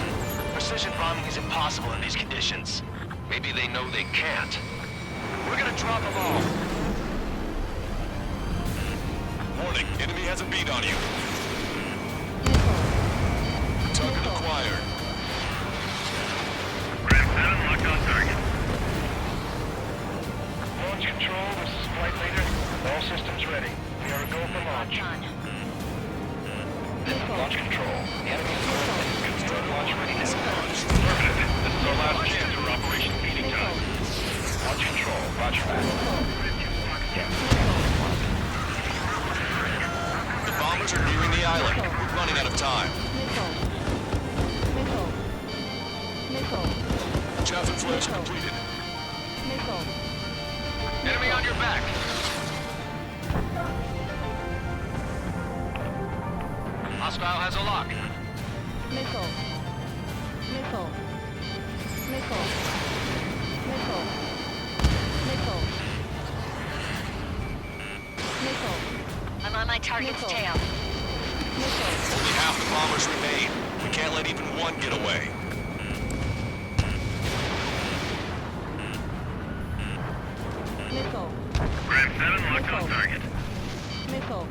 Precision bombing is impossible in these conditions. Maybe they know they can't. We're gonna drop them all. Warning, enemy has a beat on you. Target acquired. Ram 7, locked on target. Launch control, this is flight leader. All systems ready. We are a go for launch. This is launch control. The enemy is confirmed launch readiness. Affirmative. This is our last chance for Operation Feeding Time. Launch control, roger that. The bombers are nearing the island. We're running out of time. Chaff and flares completed. Enemy on your back. Hostile has a lock. Missile. Missile. Missile. Missile. Missile. Missile. I'm on my target's tail. Only half the bombers remain. We can't let even one get away. Missile. Ram 7, locked on target. Missile.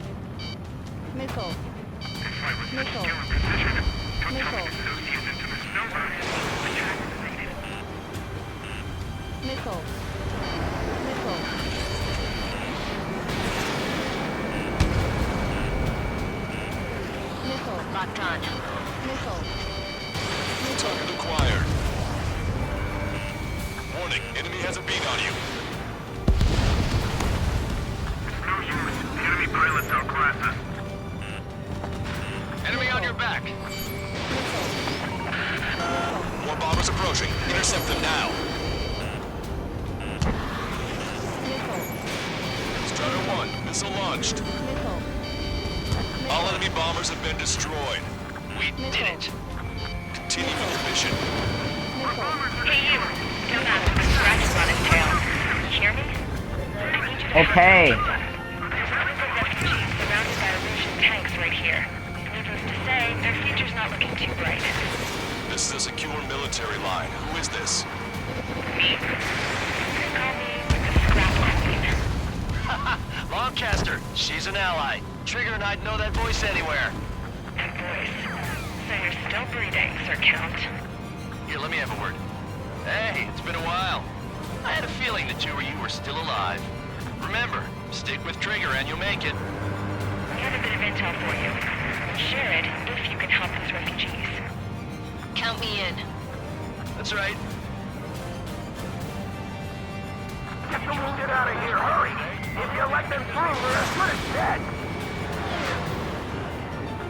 Missile. This fight was such Missile. skill and precision. Don't tell me Missile. this Associate's infamous number. Attack succeeded. Missile. Missile. Missile. Locked on. Missile. Target acquired. Warning, enemy has a beat on you. No use. The enemy pilots outclass us. Enemy on your back. More bombers approaching. Intercept them now. Strider 1, missile launched. All enemy bombers have been destroyed. We did it. Continue with your mission. Hey, you. Don't ask him with scratches on his tail. You hear me? I need you to Okay. There's groups of refugees surrounded by Russian tanks right here. Needless to say, their future's not looking too bright. This is a secure military line. Who is this? Me. Call me the Scrap Queen. Lancaster, she's an ally. Trigger and I'd know that voice anywhere. That voice. So you're still breathing, Sir Count. Here, let me have a word. Hey, it's been a while. I had a feeling the two of you were still alive. Remember, stick with Trigger and you'll make it. We have a bit of intel for you. Share it if you can help those refugees. Count me in. That's right. Get the wounded out of here, hurry! If you let them through, they're as good as dead!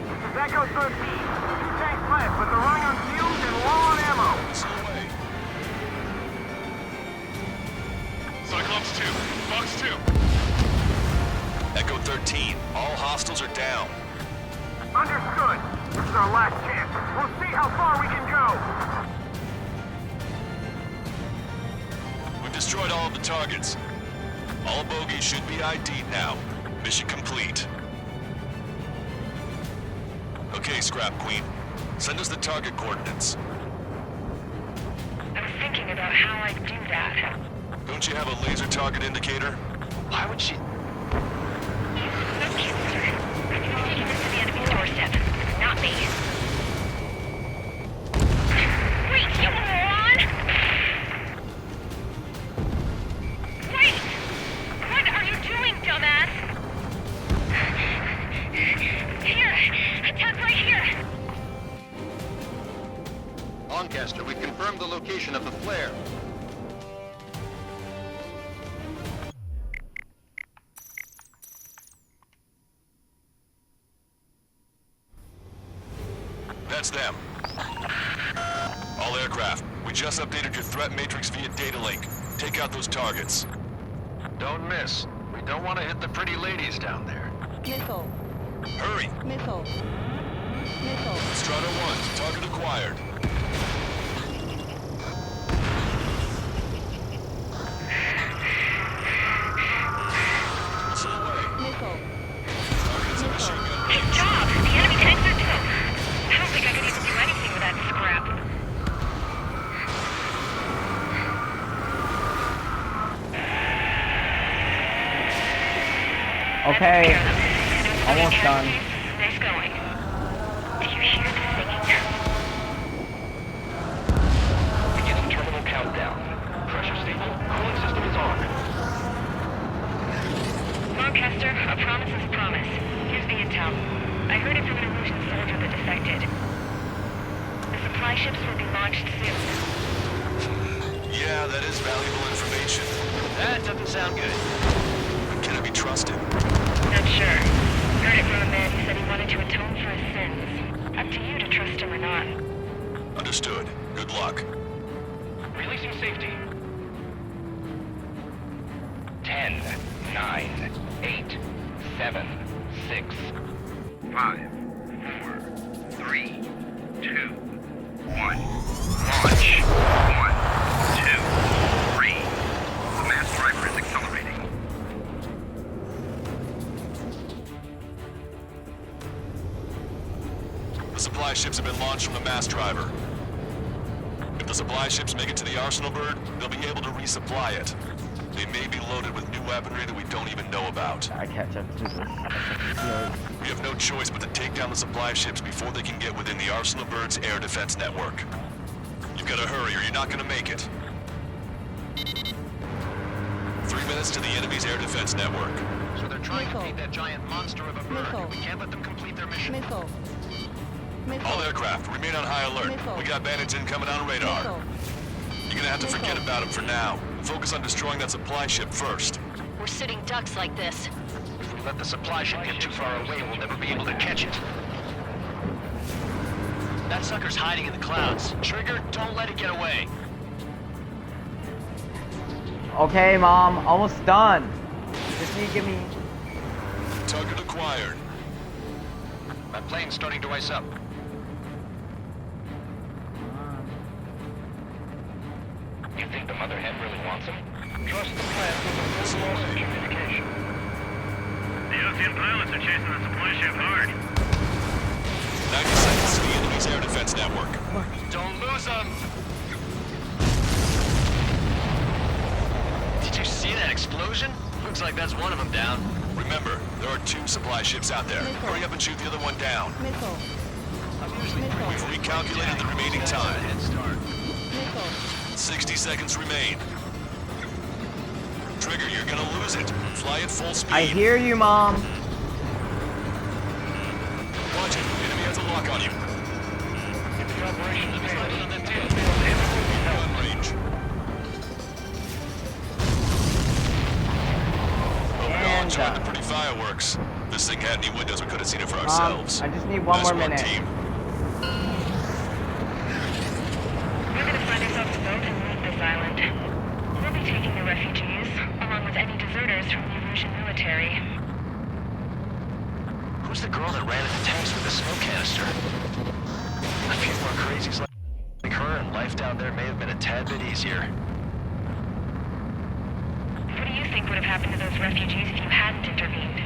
This is Echo 13. Two tanks left, but they're running on fumes and low on ammo. Cyclops 2, Fox 2. Echo 13, all hostiles are down. Understood. This is our last chance. We'll see how far we can go. We've destroyed all of the targets. All bogies should be ID'd now. Mission complete. Okay, Scrap Queen. Send us the target coordinates. I was thinking about how I'd do that. Don't you have a laser target indicator? Why would she... No kidding, sir. I need to take this to the enemy's doorstep. Not me. Wait, you moron! Wait! What are you doing, dumbass? Here! Attack right here! Lancaster, we've confirmed the location of the flare. That's them. All aircraft, we just updated your threat matrix via data link. Take out those targets. Don't miss. We don't want to hit the pretty ladies down there. Missile. Hurry! Missile. Missile. Strider 1, target acquired. Missile away. Missile. Target's a machine gun. Good job! The enemy tanks are done. I don't think I could even do anything with that scrap. Okay. Enemy Almost done. Nice going. Do you hear the singing? Beginning terminal countdown. Pressure stable. Cooling system is on. Lancaster, a promise is a promise. Here's the intel. I heard it from an Erusian soldier that defected. The supply ships will be launched soon. Yeah, that is valuable information. That doesn't sound good. Can it be trusted? Not sure. Heard it from a man who said he wanted to atone for his sins. Up to you to trust him or not. Understood. Good luck. Releasing safety. 10, 9, 8, 7, 6, 5, 4, 3, 2, 1. Launch. 1, 2, 3. The mass driver is accelerating. The supply ships have been launched from the mass driver. If the supply ships make it to the Arsenal Bird, they'll be able to resupply it. They may be loaded with new weaponry that we don't even know about. I catch up to this. We have no choice but to take down the supply ships before they can get within the Arsenal Bird's air defense network. You've got to hurry or you're not going to make it. 3 minutes to the enemy's air defense network. So they're trying to beat that giant monster of a bird. Missile. We can't let them complete their mission. Missile. All aircraft, remain on high alert. Missile. We got bandits incoming on radar. Missile. You're gonna have to forget about them for now. Focus on destroying that supply ship first. We're sitting ducks like this. If we let the supply ship get too far away, we'll never be able to catch it. That sucker's hiding in the clouds. Trigger, don't let it get away. Okay, Mom, almost done. Just need to give me. Target acquired. My plane's starting to ice up. You think the mother hen really wants him? Trust the plan with the full loss of communication. The Ocean pilots are chasing the supply ship hard. 90 seconds to the enemy's air defense network. Don't lose them! Did you see that explosion? Looks like that's one of them down. Remember, there are 2 supply ships out there. Missile. Hurry up and shoot the other one down. Missile. We've recalculated the remaining time. Head start. Missile. 60 seconds remain. Trigger, you're gonna lose it. Fly at full speed. I hear you, Mom. Watch it. Enemy has a lock on you. If the operation's failed, Gun range. Hope you all enjoyed the pretty fireworks. If this thing had any windows, we could have seen it for ourselves. I just need one more minute. Team. We're gonna find ourselves a boat and leave this island. We'll be taking the refugees, along with any deserters from the Erusian military. Who's the girl that ran into tanks with the smoke canister? A few more crazies like her, and life down there may have been a tad bit easier. What do you think would have happened to those refugees if you hadn't intervened?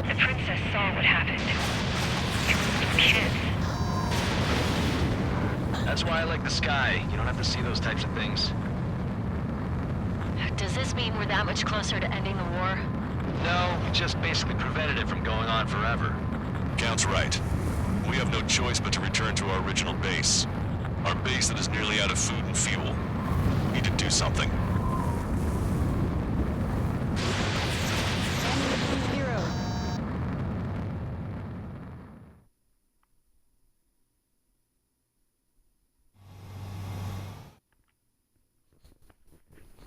The princess saw what happened. It was little kids. That's why I like the sky. You don't have to see those types of things. Does this mean we're that much closer to ending the war? No, we just basically prevented it from going on forever. Count's right. We have no choice but to return to our original base. Our base that is nearly out of food and fuel. We need to do something. Enemy 0.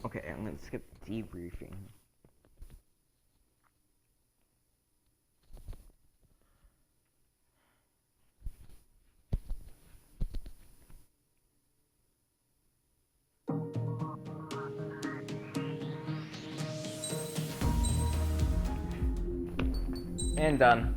Okay, I'm gonna skip debriefing. And done.